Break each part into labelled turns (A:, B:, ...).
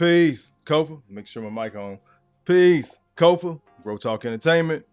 A: Peace, Kofa. Make sure my mic on. Peace, Kofa. G.R.O.W.T.H Entertainment.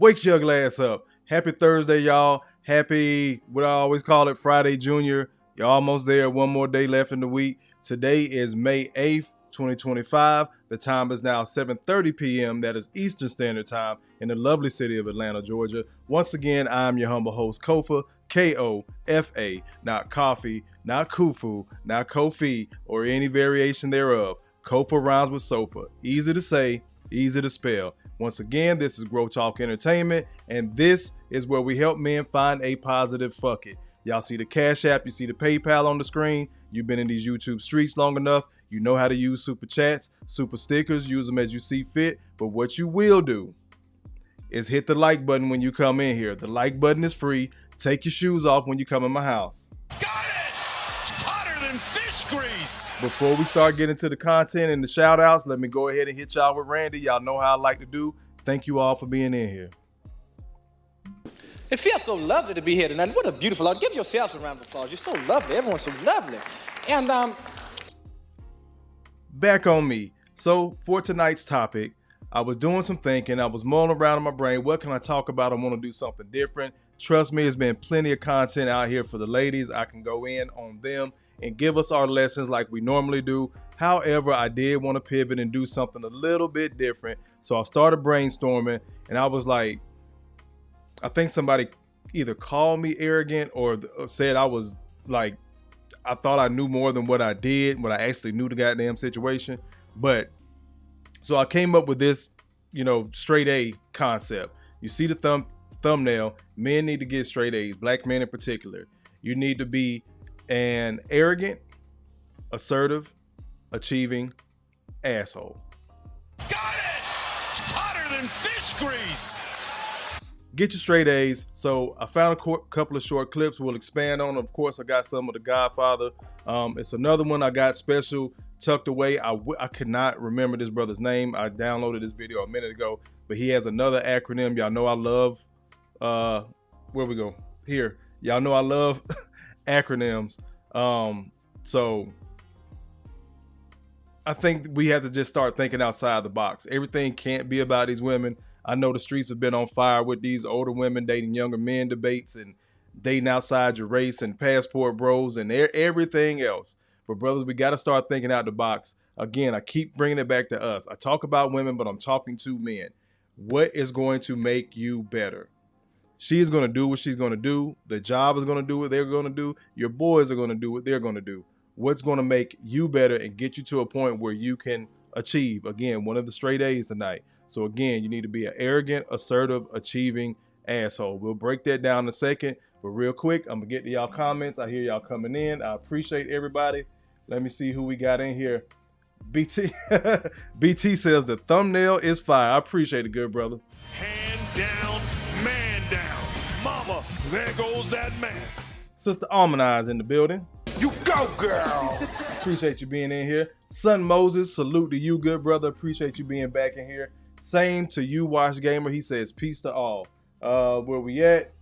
A: Wake your glass up. Happy Thursday, y'all. Happy, what I always call it, Friday Junior. You're almost there. One more day left in the week. Today is May 8th, 2025. The time is now 7:30 p.m. That is Eastern Standard Time in the lovely city of Atlanta, Georgia. Once again, I'm your humble host, Kofa, K-O-F-A, not coffee, not kufu, not Kofi, or any variation thereof. Kofa rhymes with sofa. Easy to say, easy to spell. Once again, this is G.R.O.W.T.H Entertainment, and this is where we help men find a positive fuck it. Y'all see the Cash App, you see the PayPal on the screen. You've been in these YouTube streets long enough. You know how to use super chats, super stickers, use them as you see fit. But what you will do is hit the like button when you come in here. The like button is free. Take your shoes off when you come in my house.
B: Got it! Hotter than fish grease!
A: Before we start getting to the content and the shout outs, let me go ahead and hit y'all with Randy. Y'all know how I like to do. Thank you all for being in here.
C: It feels so lovely to be here tonight. What a beautiful, give yourselves a round of applause. You're so lovely. Everyone's so lovely. And
A: back on me. So for tonight's topic, I was doing some thinking. I was mulling around in my brain. What can I talk about? I want to do something different. Trust me, there's been plenty of content out here for the ladies. I can go in on them and give us our lessons like we normally do. However, I did want to pivot and do something a little bit different. So I started brainstorming and I was like, I think somebody either called me arrogant or said I was like, I thought I knew more than what I did, what I actually knew the goddamn situation. But so I came up with this, straight A concept. You see the thumbnail, men need to get straight A's, black men in particular. You need to be an arrogant, assertive, achieving asshole.
B: Got it! Hotter than fish grease!
A: Get your straight A's. So I found a couple of short clips we'll expand on. Of course, I got some of The Godfather. It's another one I got special tucked away. I could not remember this brother's name. I downloaded this video a minute ago, but he has another acronym. Y'all know I love, where we go? Here. Y'all know I love acronyms. So I think we have to just start thinking outside the box. Everything can't be about these women. I know the streets have been on fire with these older women dating younger men debates and dating outside your race and passport bros and everything else. But brothers, we got to start thinking out the box. Again, I keep bringing it back to us. I talk about women, but I'm talking to men. What is going to make you better? She's going to do what she's going to do. The job is going to do what they're going to do. Your boys are going to do what they're going to do. What's going to make you better and get you to a point where you can achieve? Again, one of the straight A's tonight. So again, you need to be an arrogant, assertive, achieving asshole. We'll break that down in a second. But real quick, I'm going to get to y'all comments. I hear y'all coming in. I appreciate everybody. Let me see who we got in here. BT BT says the thumbnail is fire. I appreciate it, good brother.
B: Hand down, man down. Mama, there goes that man.
A: Sister Almanize in the building.
B: You go, girl.
A: Appreciate you being in here. Son Moses, salute to you, good brother. Appreciate you being back in here. Same to you, Wash Gamer. He says peace to all. Where we at?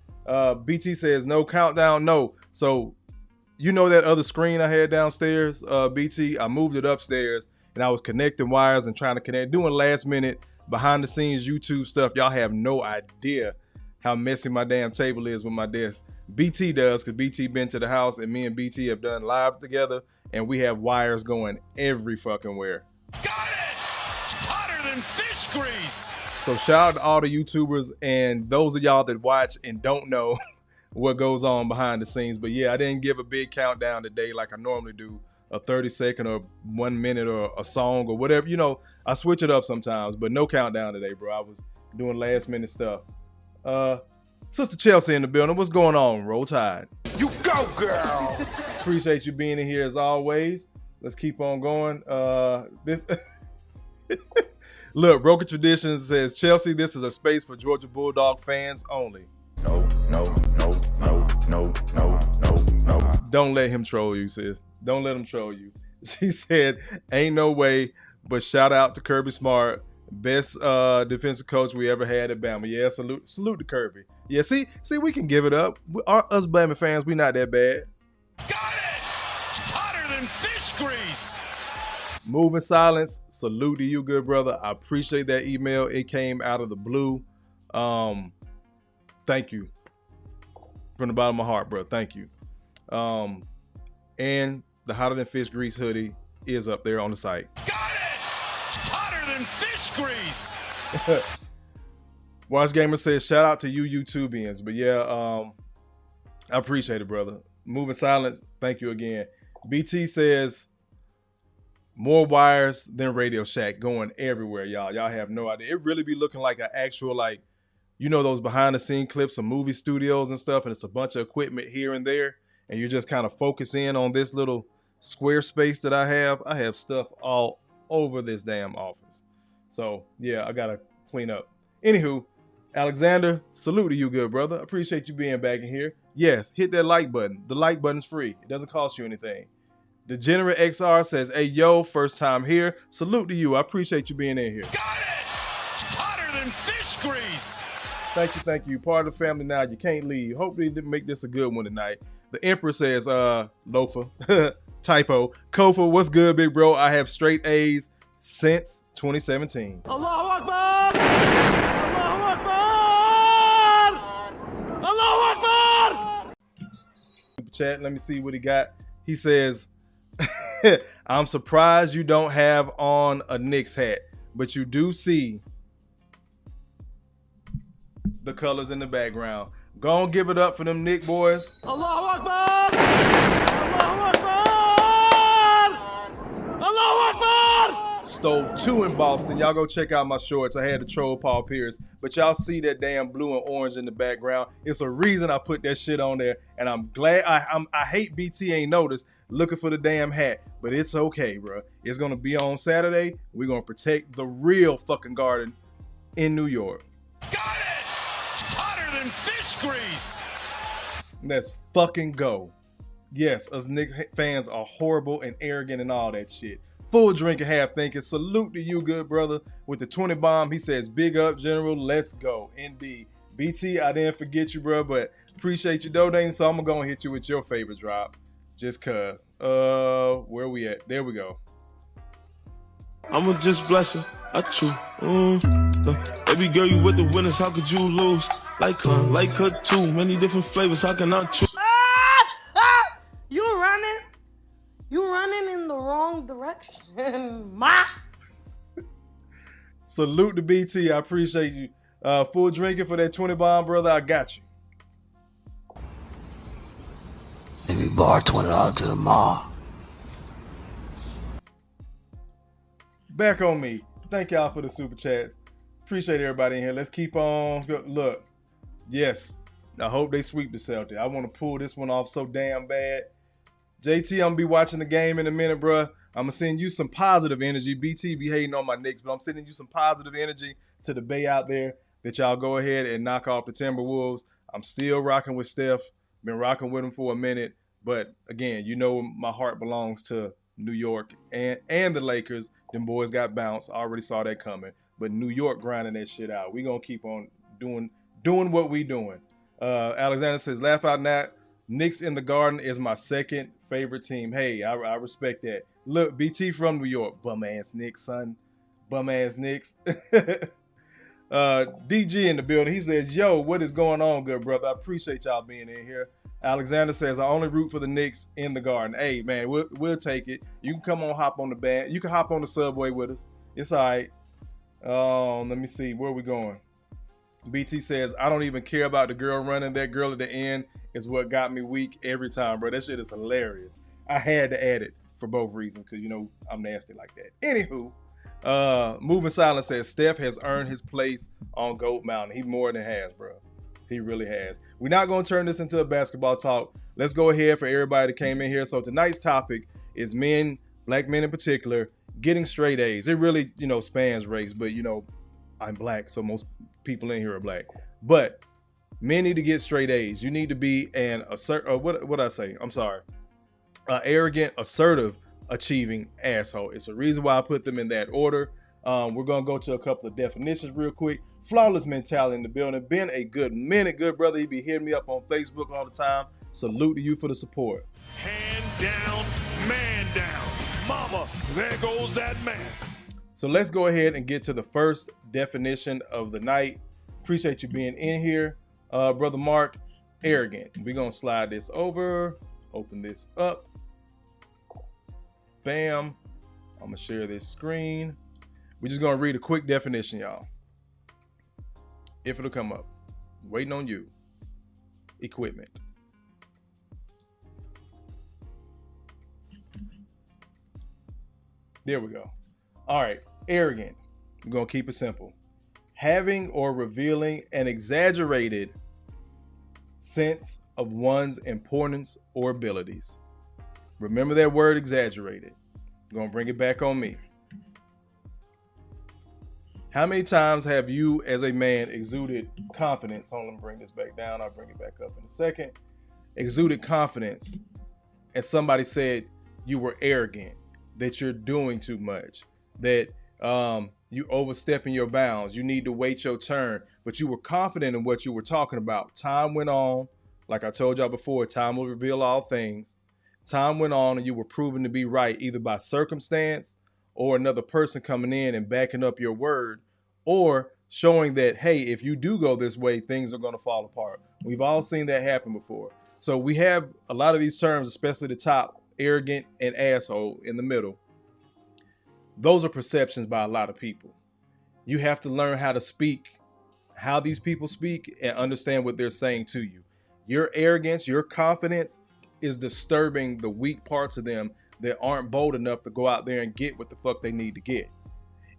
A: BT says no countdown, no. So you know that other screen I had downstairs, BT? I moved it upstairs and I was connecting wires and trying to connect, doing last minute behind the scenes YouTube stuff. Y'all have no idea how messy my damn table is with my desk. BT does, because BT been to the house and me and BT have done live together and we have wires going every fucking where.
B: Got it! Hotter than fish grease!
A: So shout out to all the YouTubers and those of y'all that watch and don't know what goes on behind the scenes. But yeah, I didn't give a big countdown today like I normally do, a 30-second or 1 minute or a song or whatever. I switch it up sometimes, but no countdown today, bro. I was doing last minute stuff. Sister Chelsea in the building. What's going on? Roll Tide.
B: You go, girl.
A: Appreciate you being in here as always. Let's keep on going. Look, Broken Traditions says, Chelsea, this is a space for Georgia Bulldog fans only.
B: No.
A: Don't let him troll you, sis. Don't let him troll you. She said, ain't no way, but shout out to Kirby Smart. Best defensive coach we ever had at Bama. Yeah, salute to Kirby. Yeah, see, we can give it up. Us Bama fans, we not that bad.
B: Got it! Hotter than fish grease!
A: Moving Silence, salute to you, good brother. I appreciate that email. It came out of the blue. Thank you. From the bottom of my heart, bro. Thank you. And the Hotter Than Fish Grease hoodie is up there on the site.
B: Got it! Hotter than fish grease!
A: Watch Gamer says, shout out to you YouTubians. But yeah, I appreciate it, brother. Moving Silence, thank you again. BT says, more wires than Radio Shack going everywhere, y'all. Y'all have no idea. It really be looking like an actual, like, you know, those behind the scene clips of movie studios and stuff, and it's a bunch of equipment here and there, and you're just kind of focusing on this little square space that I have. I have stuff all over this damn office. So yeah, I gotta clean up. Anywho, Alexander, salute to you, good brother. Appreciate you being back in here. Yes, hit that like button. The like button's free. It doesn't cost you anything. Degenerate XR says, hey, yo, first time here. Salute to you. I appreciate you being in here.
B: Got it! Hotter than fish grease!
A: Thank you. Part of the family now. You can't leave. Hopefully they make this a good one tonight. The Emperor says, loafer, typo. Kofa, what's good, big bro? I have straight A's since 2017.
C: Allahu Akbar! Allahu Akbar! Allahu Akbar!
A: Chat, let me see what he got. He says, I'm surprised you don't have on a Knicks hat, but you do see the colors in the background. Go on, give it up for them Knick boys.
C: Allahu Akbar! Allahu Akbar! Allahu Akbar!
A: Stole 2 in Boston. Y'all go check out my shorts. I had to troll Paul Pierce, but y'all see that damn blue and orange in the background. It's a reason I put that shit on there, and I'm glad. I hate BT ain't noticed looking for the damn hat, but it's okay, bro. It's gonna be on Saturday. We're gonna protect the real fucking Garden in New York.
B: Got it! Hotter than fish grease!
A: Let's fucking go. Yes, us Knicks fans are horrible and arrogant and all that shit. Full drinking, half thinking. Salute to you, good brother. With the 20 bomb, he says, big up, General. Let's go. Indeed. BT, I didn't forget you, bro, but appreciate you donating, so I'm going to go and hit you with your favorite drop. Just cuz. Where we at? There we go.
D: I'ma just bless her. I chew. Baby girl, you with the winners. How could you lose? Like her too. Many different flavors. How can I choose?
E: You running in the wrong direction, ma.
A: Salute to BT. I appreciate you. Full drinking for that 20 bomb, brother. I got you.
F: Let me borrow $20 to the mall.
A: Back on me. Thank y'all for the super chats. Appreciate everybody in here. Let's keep on. Look, yes, I hope they sweep the Celtics. I want to pull this one off so damn bad. JT, I'm going to be watching the game in a minute, bro. I'm going to send you some positive energy. BT be hating on my Knicks, but I'm sending you some positive energy to the Bay out there that y'all go ahead and knock off the Timberwolves. I'm still rocking with Steph. Been rocking with him for a minute. But, again, you know my heart belongs to New York and the Lakers. Them boys got bounced. I already saw that coming. But New York grinding that shit out. We going to keep on doing what we doing. Alexander says, laugh out now. Knicks in the Garden is my second favorite team. Hey, I respect that. Look, BT from New York. Bum-ass Knicks, son. Bum-ass Knicks. DG in the building. He says, yo, what is going on, good brother? I appreciate y'all being in here. Alexander says, I only root for the Knicks in the Garden. Hey, man, we'll take it. You can come on, hop on the band. You can hop on the subway with us. It's all right. Let me see. Where are we going? BT says, I don't even care about the girl running. That girl at the end is what got me weak every time, bro. That shit is hilarious. I had to add it for both reasons because, you know, I'm nasty like that. Anywho, Moving Silence says, Steph has earned his place on GOAT Mountain. He more than has, bro. He really has. We're not going to turn this into a basketball talk. Let's go ahead for everybody that came in here. So tonight's topic is men, black men in particular, getting straight A's. It really, you know, spans race, but, you know, I'm black, so most people in here are black. But men need to get straight A's. You need to be an arrogant, assertive, achieving asshole. It's a reason why I put them in that order. We're going to go to a couple of definitions real quick. Flawless mentality in the building. Been a good minute, good brother. He be hitting me up on Facebook all the time. Salute to you for the support.
B: Hand down, man down. Mama, there goes that man.
A: So let's go ahead and get to the first definition of the night. Appreciate you being in here, Brother Mark. Arrogant. We're going to slide this over, open this up. Bam. I'm going to share this screen. We're just going to read a quick definition, y'all. If it'll come up. Waiting on you. Equipment. There we go. All right. Arrogant. We're going to keep it simple. Having or revealing an exaggerated sense of one's importance or abilities. Remember that word, exaggerated. I'm going to bring it back on me. How many times have you as a man exuded confidence? Hold on, let me bring this back down. I'll bring it back up in a second. Exuded confidence and somebody said you were arrogant, that you're doing too much, that you overstepping your bounds, you need to wait your turn, but you were confident in what you were talking about. Time went on, like I told y'all before, time will reveal all things. Time went on and you were proven to be right, either by circumstance or another person coming in and backing up your word, or showing that, hey, if you do go this way, things are going to fall apart. We've all seen that happen before. So we have a lot of these terms, especially the top, arrogant and asshole in the middle. Those are perceptions by a lot of people. You have to learn how to speak, how these people speak, and understand what they're saying to you. Your arrogance, your confidence is disturbing the weak parts of them that aren't bold enough to go out there and get what the fuck they need to get.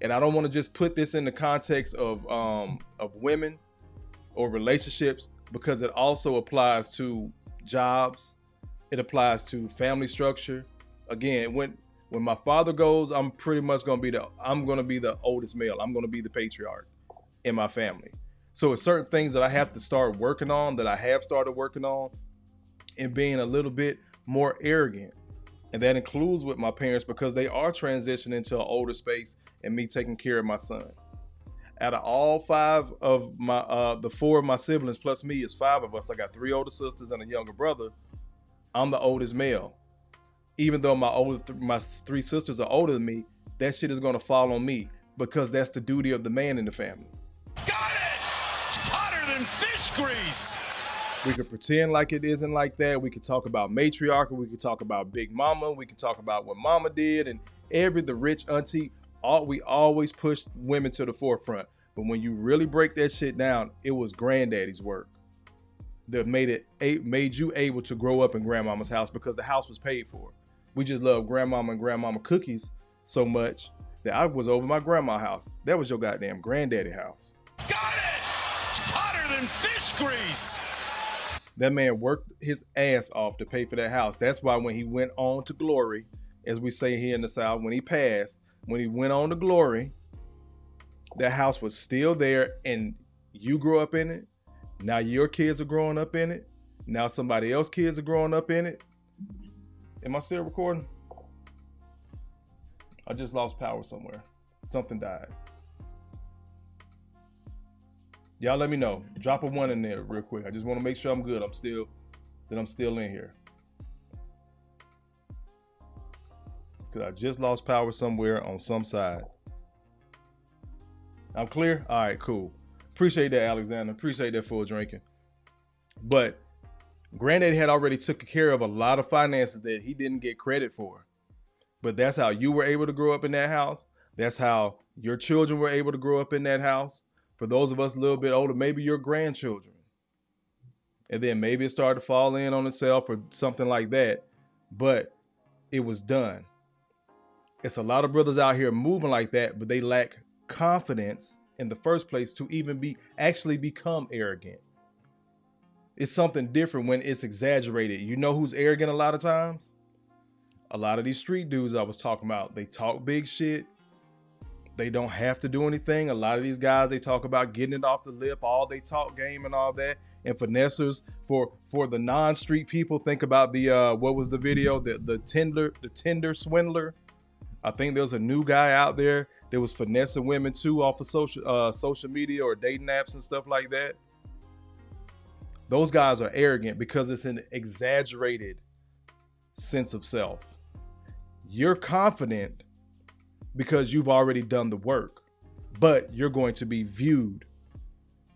A: And I don't want to just put this in the context of women or relationships, because it also applies to jobs. It applies to family structure. Again, when my father goes, I'm pretty much going to be the oldest male. I'm going to be the patriarch in my family. So it's certain things that I have to start working on, that I have started working on, and being a little bit more arrogant. And that includes with my parents, because they are transitioning to an older space and me taking care of my son. Out of all five of my, the four of my siblings plus me is five of us. I got three older sisters and a younger brother. I'm the oldest male. Even though my three sisters are older than me, that shit is going to fall on me, because that's the duty of the man in the family.
B: Got it! It's hotter than fish grease!
A: We could pretend like it isn't like that. We could talk about matriarchy. We could talk about big mama. We could talk about what mama did and the rich auntie. We always push women to the forefront. But when you really break that shit down, it was granddaddy's work that made you able to grow up in grandmama's house, because the house was paid for. We just love grandmama and grandmama cookies so much that I was over my grandma's house. That was your goddamn granddaddy house.
B: Got it! It's hotter than fish grease!
A: That man worked his ass off to pay for that house. That's why when he went on to glory, as we say here in the South, when he passed, when he went on to glory, that house was still there, and you grew up in it. Now your kids are growing up in it. Now somebody else's kids are growing up in it. Am I still recording? I just lost power somewhere. Something died. Y'all let me know. Drop a 1 in there real quick. I just want to make sure I'm good. I'm still in here. Because I just lost power somewhere on some side. I'm clear? All right, cool. Appreciate that, Alexander. Appreciate that full drinking. But Granddaddy had already took care of a lot of finances that he didn't get credit for. But that's how you were able to grow up in that house. That's how your children were able to grow up in that house. For those of us a little bit older, maybe your grandchildren. And then maybe it started to fall in on itself or something like that. But it was done. It's a lot of brothers out here moving like that, but they lack confidence in the first place to even actually become arrogant. It's something different when it's exaggerated. You know who's arrogant a lot of times? A lot of these street dudes I was talking about, they talk big shit. They don't have to do anything. A lot of these guys, they talk about getting it off the lip, all they talk game and all that. And finessers for the non-street people, think about the what was the video? The Tinder swindler. I think there's a new guy out there that was finessing women too off of social media or dating apps and stuff like that. Those guys are arrogant because it's an exaggerated sense of self. You're confident because you've already done the work, but you're going to be viewed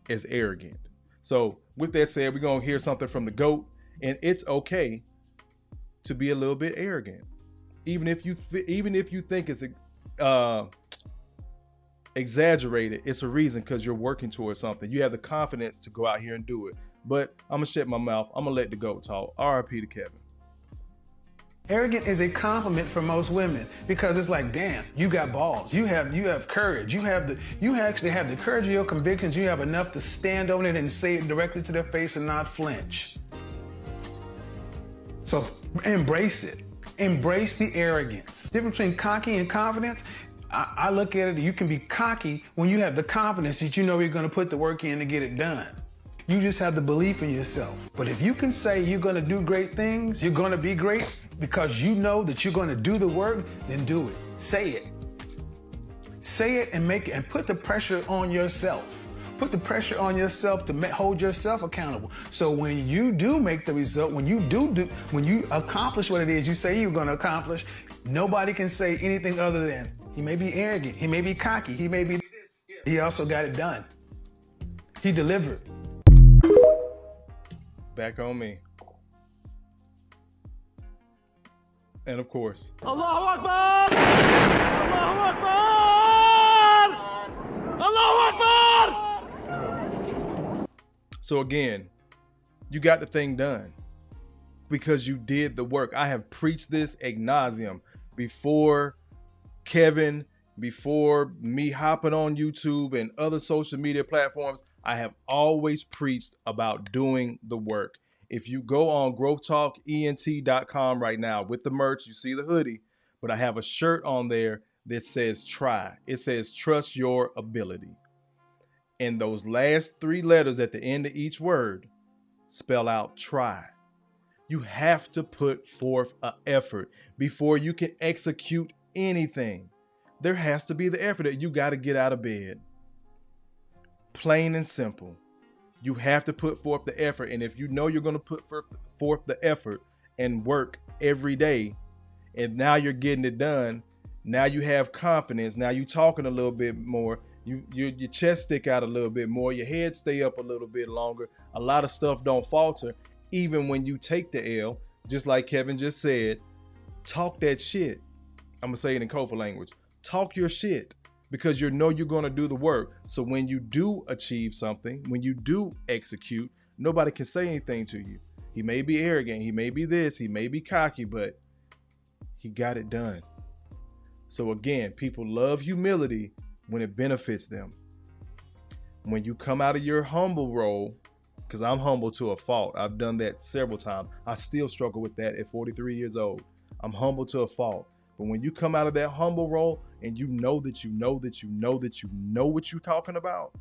A: as arrogant. So with that said, we're going to hear something from the GOAT, and it's okay to be a little bit arrogant. Even if you think it's exaggerated, it's a reason, because you're working towards something. You have the confidence to go out here and do it. But I'm going to shut my mouth. I'm going to let the GOAT talk. RIP to Kevin.
G: Arrogant is a compliment for most women, because it's like, damn, you got balls. You have courage. You actually have the courage of your convictions. You have enough to stand on it and say it directly to their face and not flinch. So embrace it. Embrace the arrogance. The difference between cocky and confidence, I look at it, you can be cocky when you have the confidence that you know you're going to put the work in to get it done. You just have the belief in yourself. But if you can say you're going to do great things, you're going to be great because you know that you're going to do the work, then do it. Say it. Say it and make it, and put the pressure on yourself. Put the pressure on yourself to hold yourself accountable. So when you do make the result, when you accomplish what it is you say you're going to accomplish, nobody can say anything other than, he may be arrogant, he may be cocky, he may be this. He also got it done. He delivered.
A: Back on me. And of course,
B: Allahu Akbar! Allahu Akbar! Allahu Akbar!
A: so again, you got the thing done because you did the work. I have preached this ad nauseum before Kevin, before me hopping on YouTube and other social media platforms. I have always preached about doing the work. If you go on growthtalkent.com right now with the merch, you see the hoodie, but I have a shirt on there that says try. It says trust your ability. And those last 3 letters at the end of each word spell out try. You have to put forth an effort before you can execute anything. There has to be the effort that you got to get out of bed. Plain and simple. You have to put forth the effort. And if you know you're going to put forth the effort and work every day, and now you're getting it done, now you have confidence, now you talking a little bit more, your chest stick out a little bit more, your head stay up a little bit longer, a lot of stuff don't falter. Even when you take the L, just like Kevin just said, talk that shit. I'm going to say it in Kofa language. Talk your shit, because you know you're going to do the work. So when you do achieve something, when you do execute, nobody can say anything to you. He may be arrogant, he may be this, he may be cocky, but he got it done. So again, people love humility when it benefits them. When you come out of your humble role, because I'm humble to a fault. I've done that several times. I still struggle with that at 43 years old. I'm humble to a fault. But when you come out of that humble role and you know that you know that you know that you know what you're talking about,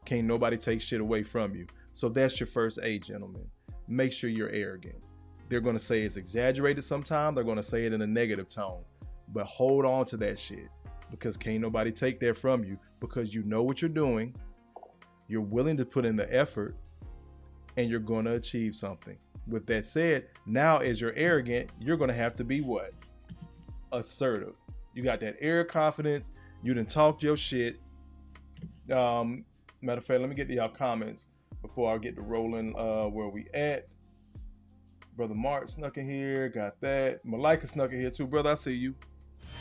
A: can't nobody take shit away from you. So that's your first A, gentlemen. Make sure you're arrogant. They're going to say it's exaggerated sometimes. They're going to say it in a negative tone. But hold on to that shit, because can't nobody take that from you, because you know what you're doing. You're willing to put in the effort, and you're going to achieve something. With that said, now as you're arrogant, you're going to have to be what? Assertive. You got that air of confidence. You done talked your shit. Matter of fact, let me get to y'all comments before I get to rolling where we at. Brother Mark snuck in here. Got that. Malika snuck in here too. Brother, I see you.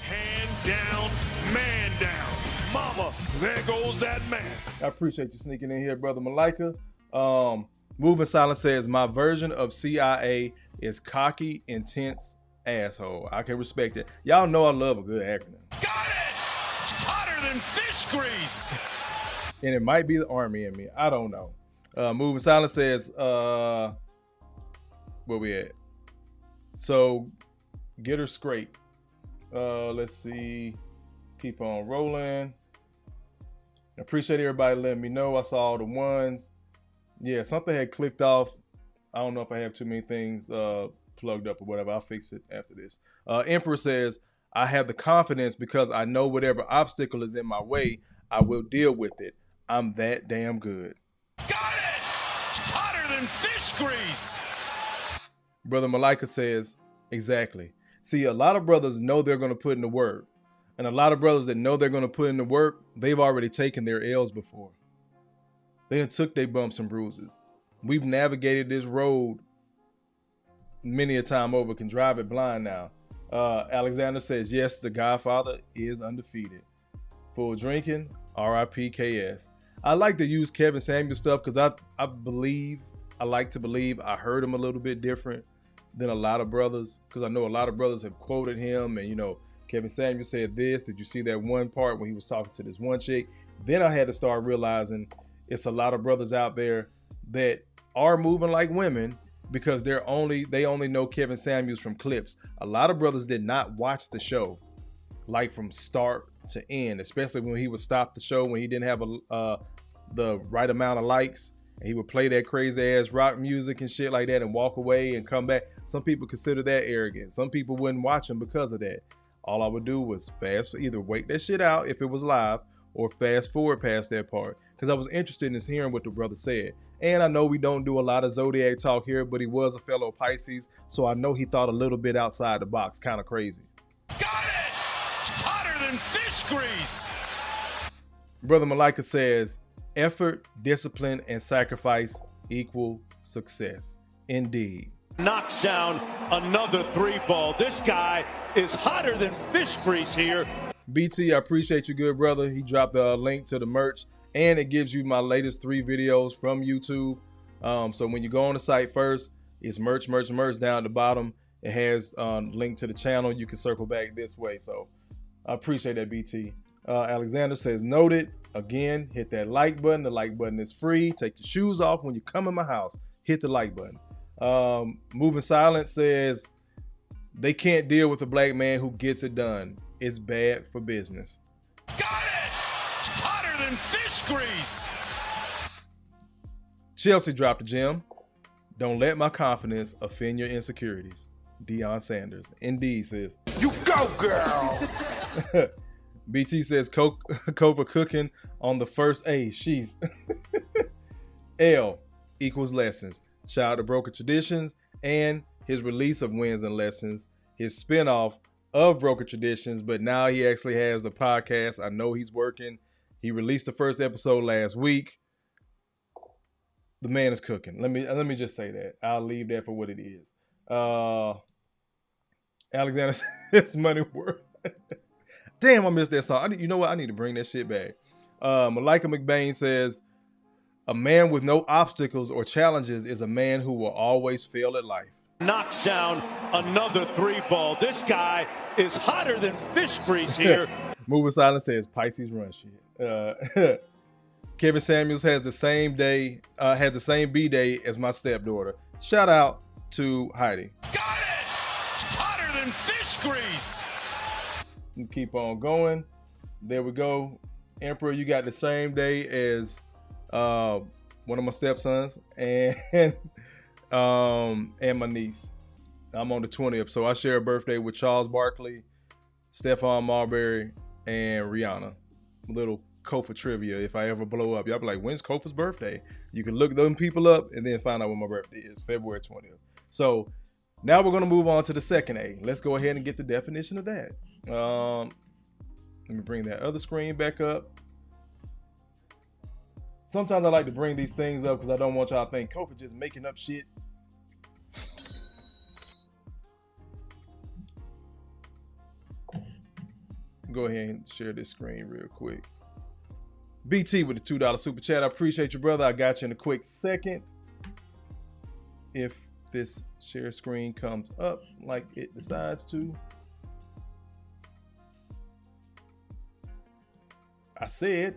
B: Hand down, man down. Mama, there goes that man.
A: I appreciate you sneaking in here, Brother Malika. Moving Silence says, my version of CIA is cocky, intense, asshole. I can respect it. Y'all know I love a good acronym.
B: Got it! Hotter than fish grease.
A: And it might be the Army in me. I don't know. Moving Silence says, where we at? So, get her scrape. Let's see. Keep on rolling. Appreciate everybody letting me know. I saw all the ones. Yeah, something had clicked off. I don't know if I have too many things plugged up or whatever. I'll fix it after this. Emperor says, I have the confidence because I know whatever obstacle is in my way, I will deal with it. I'm that damn good.
B: Got it! Hotter than fish grease.
A: Brother Malika says, exactly. See, a lot of brothers know they're going to put in the work. And a lot of brothers that know they're going to put in the work, they've already taken their L's before. They done took their bumps and bruises. We've navigated this road many a time over, can drive it blind now. Alexander says, yes, the Godfather is undefeated. Full drinking, RIP KS. I like to use Kevin Samuels stuff because I like to believe I heard him a little bit different than a lot of brothers, because I know a lot of brothers have quoted him, and you know, Kevin Samuels said this. Did you see that one part when he was talking to this one chick? Then I had to start realizing it's a lot of brothers out there that are moving like women because they only know Kevin Samuels from clips. A lot of brothers did not watch the show like from start to end, especially when he would stop the show when he didn't have the right amount of likes, and he would play that crazy ass rock music and shit like that and walk away and come back. Some people consider that arrogant. Some people wouldn't watch him because of that. All I would do was either wait that shit out if it was live or fast forward past that part, because I was interested in hearing what the brother said. And I know we don't do a lot of zodiac talk here, but he was a fellow Pisces, so I know he thought a little bit outside the box. Kind of crazy.
B: Got it! Hotter than fish grease!
A: Brother Malika says, effort, discipline, and sacrifice equal success. Indeed.
B: Knocks down another 3-ball. This guy is hotter than fish grease here.
A: BT, I appreciate you, good brother. He dropped a link to the merch, and it gives you my latest 3 videos from YouTube. So when you go on the site first, it's merch down at the bottom. It has link to the channel. You can circle back this way. So I appreciate that, BT. Alexander says, noted. Again, hit that like button. The like button is free. Take your shoes off when you come in my house. Hit the like button. Moving Silent says, they can't deal with a black man who gets it done. It's bad for business.
B: Got it! Hotter than fish grease!
A: Chelsea dropped a gem. Don't let my confidence offend your insecurities. Deion Sanders. Indeed, sis.
B: You go, girl!
A: BT says, Kofa cooking on the first A. She's L equals lessons. Shout out to Broken Traditions and his release of Wins and Lessons, his spinoff of Broken Traditions, but now he actually has a podcast. I know he's working. He released the first episode last week. The man is cooking. Let me just say that. I'll leave that for what it is. Alexander says, money worth. Damn, I missed that song. You know what? I need to bring that shit back. Malika McBain says, a man with no obstacles or challenges is a man who will always fail at life.
B: Knocks down another 3-ball. This guy is hotter than fish grease here.
A: Moving Silent says, Pisces run shit. Kevin Samuels has the same B-day as my stepdaughter. Shout out to Heidi.
B: Got it! Hotter than fish grease!
A: Keep on going. There we go. Emperor, you got the same day as one of my stepsons and my niece. I'm on the 20th, so I share a birthday with Charles Barkley, Stephon Marbury, and Rihanna. Little Kofa trivia. If I ever blow up, y'all be like, when's Kofa's birthday? You can look them people up and then find out when my birthday is, February 20th. So now we're going to move on to the second A. Let's go ahead and get the definition of that. Let me bring that other screen back up. Sometimes I like to bring these things up because I don't want y'all to think Kofa just making up shit. Go ahead and share this screen real quick. BT with the $2 super chat. I appreciate you, brother. I got you in a quick second. If this share screen comes up like it decides to. I said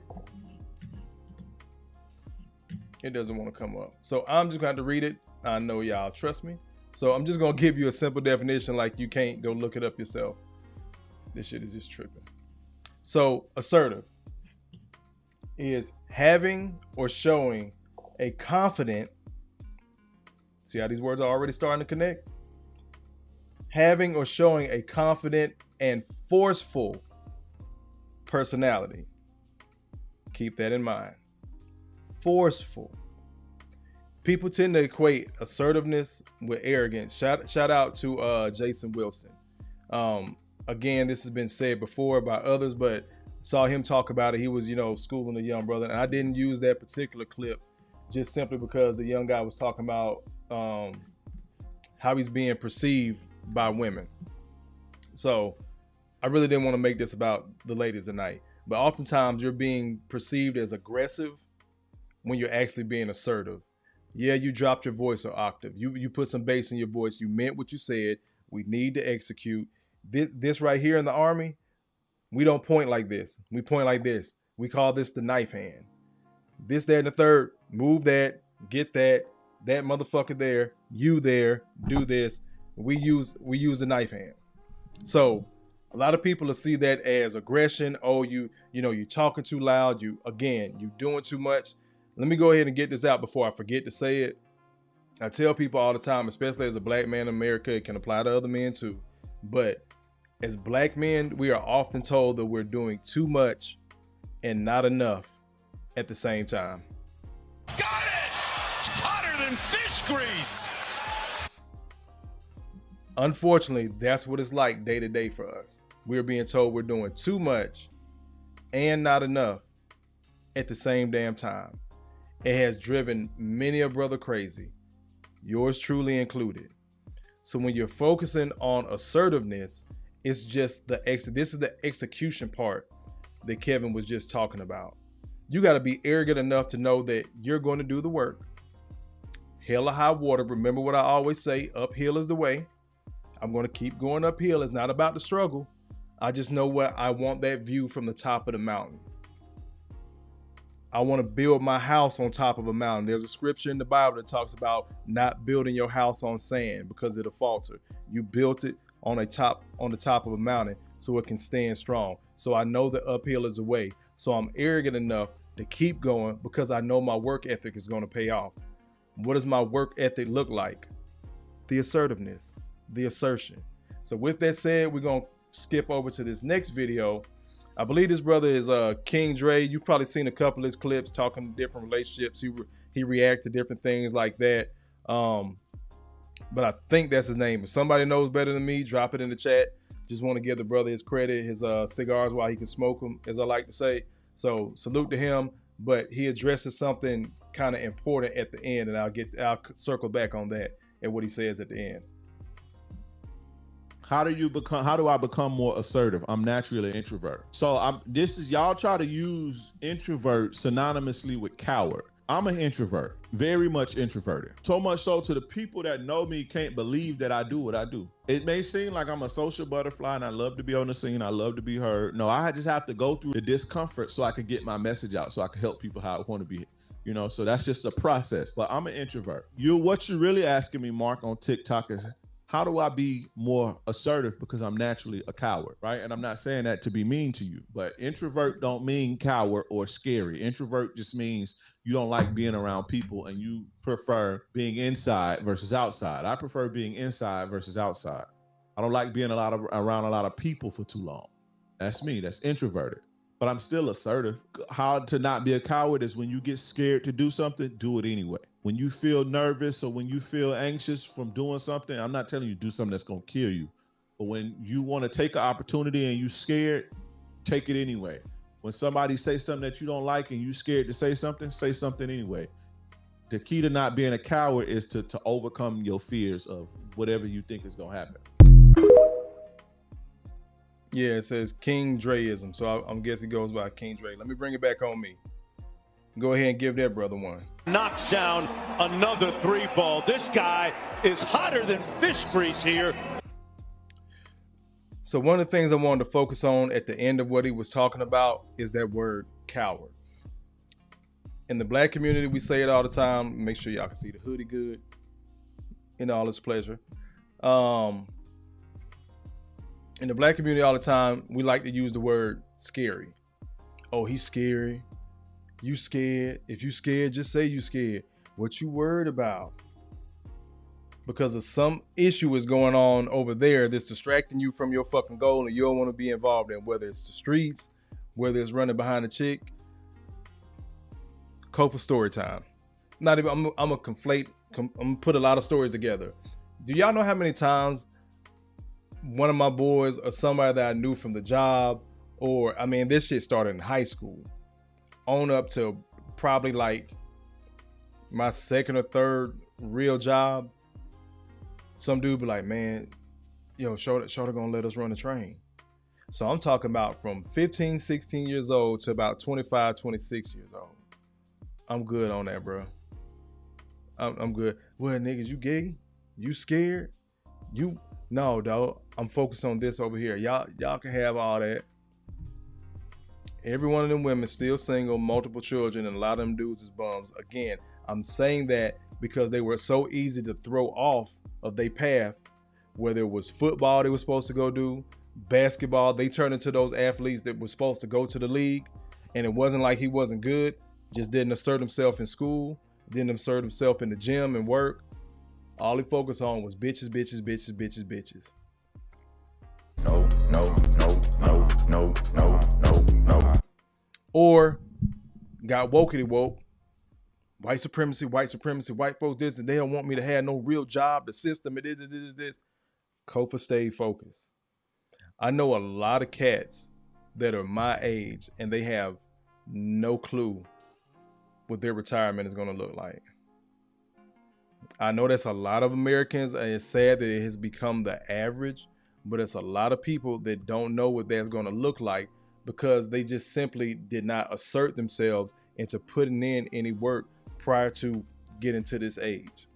A: it doesn't want to come up. So I'm just going to read it. I know y'all trust me. So I'm just going to give you a simple definition like you can't go look it up yourself. This shit is just tripping. So assertive is having or showing a confident, see how these words are already starting to connect? Having or showing a confident and forceful personality. Keep that in mind. Forceful. People tend to equate assertiveness with arrogance. Shout out to Jason Wilson. Again, this has been said before by others, but saw him talk about it. He was, schooling a young brother, and I didn't use that particular clip just simply because the young guy was talking about how he's being perceived by women. So I really didn't want to make this about the ladies tonight, but oftentimes you're being perceived as aggressive when you're actually being assertive. Yeah, you dropped your voice an octave. You put some bass in your voice. You meant what you said. We need to execute. This right here in the Army, we don't point like this. We point like this. We call this the knife hand. This, that, and the third. Move that. Get that. That motherfucker there. You there. Do this. We use the knife hand. So a lot of people will see that as aggression. Oh, you talking too loud. You doing too much. Let me go ahead and get this out before I forget to say it. I tell people all the time, especially as a black man in America, it can apply to other men too. But as black men, we are often told that we're doing too much and not enough at the same time.
B: Got it! Hotter than fish grease!
A: Unfortunately, that's what it's like day to day for us. We're being told we're doing too much and not enough at the same damn time. It has driven many a brother crazy, yours truly included. So when you're focusing on assertiveness, it's just this is the execution part that Kevin was just talking about. You got to be arrogant enough to know that you're going to do the work. Hell or high water. Remember what I always say, uphill is the way. I'm going to keep going uphill. It's not about the struggle. I just know what I want, that view from the top of the mountain. I want to build my house on top of a mountain. There's a scripture in the Bible that talks about not building your house on sand because it'll falter. You built it on the top of a mountain so it can stand strong. So I know the uphill is the way. So I'm arrogant enough to keep going because I know my work ethic is going to pay off. What does my work ethic look like? The assertiveness, the assertion. So with that said, we're going to skip over to this next video. I believe this brother is King Dre. You've probably seen a couple of his clips talking to different relationships. He reacts to different things like that. But I think that's his name. If somebody knows better than me, drop it in the chat. Just want to give the brother his credit, his cigars while he can smoke them, as I like to say. So salute to him. But he addresses something kind of important at the end, and I'll circle back on that and what he says at the end.
H: How do I become more assertive? I'm naturally an introvert. So y'all try to use introvert synonymously with coward. I'm an introvert, very much introverted. So much so to the people that know me can't believe that I do what I do. It may seem like I'm a social butterfly and I love to be on the scene. I love to be heard. No, I just have to go through the discomfort so I can get my message out, so I can help people how I want to be. So that's just a process, but I'm an introvert. What you're really asking me, Mark, on TikTok is, how do I be more assertive? Because I'm naturally a coward, right? And I'm not saying that to be mean to you, but introvert don't mean coward or scary. Introvert just means you don't like being around people and you prefer being inside versus outside. I prefer being inside versus outside. I don't like being around a lot of people for too long. That's me, that's introverted. But I'm still assertive. How to not be a coward is when you get scared to do something, do it anyway. When you feel nervous or when you feel anxious from doing something, I'm not telling you to do something that's going to kill you. But when you want to take an opportunity and you're scared, take it anyway. When somebody says something that you don't like and you're scared to say something anyway. The key to not being a coward is to overcome your fears of whatever you think is going to happen.
A: Yeah, it says King Dreism. So I'm guessing he goes by King Dre. Let me bring it back on me. Go ahead and give that brother one.
B: Knocks down another 3-ball. This guy is hotter than fish grease here.
A: So one of the things I wanted to focus on at the end of what he was talking about is that word coward. In the black community, we say it all the time. Make sure y'all can see the hoodie good in all its pleasure. In the black community all the time, we like to use the word scary. Oh, he's scary. You scared. If you scared, just say you scared. What you worried about? Because of some issue is going on over there that's distracting you from your fucking goal and you don't want to be involved in, whether it's the streets, whether it's running behind a chick. Kofa story time. I'm gonna put a lot of stories together. Do y'all know how many times one of my boys or somebody that I knew from the job, or I mean, this shit started in high school, on up to probably like my second or third real job. Some dude be like, man, yo, Shorty gonna let us run the train. So I'm talking about from 15, 16 years old to about 25, 26 years old. I'm good on that, bro. I'm good. Well, niggas, you gay? You scared? No, dog. I'm focused on this over here. Y'all can have all that. Every one of them women still single, multiple children, and a lot of them dudes is bums. Again, I'm saying that because they were so easy to throw off of their path, whether it was football they were supposed to go do, basketball, they turned into those athletes that were supposed to go to the league, and it wasn't like he wasn't good, just didn't assert himself in school, didn't assert himself in the gym and work. All he focused on was bitches, bitches, bitches, bitches, bitches. No. Or got wokety woke. White supremacy, white folks this, and they don't want me to have no real job, the system, it is this. Kofa stayed focused. I know a lot of cats that are my age and they have no clue what their retirement is going to look like. I know that's a lot of Americans, and it's sad that it has become the average, but it's a lot of people that don't know what that's going to look like because they just simply did not assert themselves into putting in any work prior to getting to this age.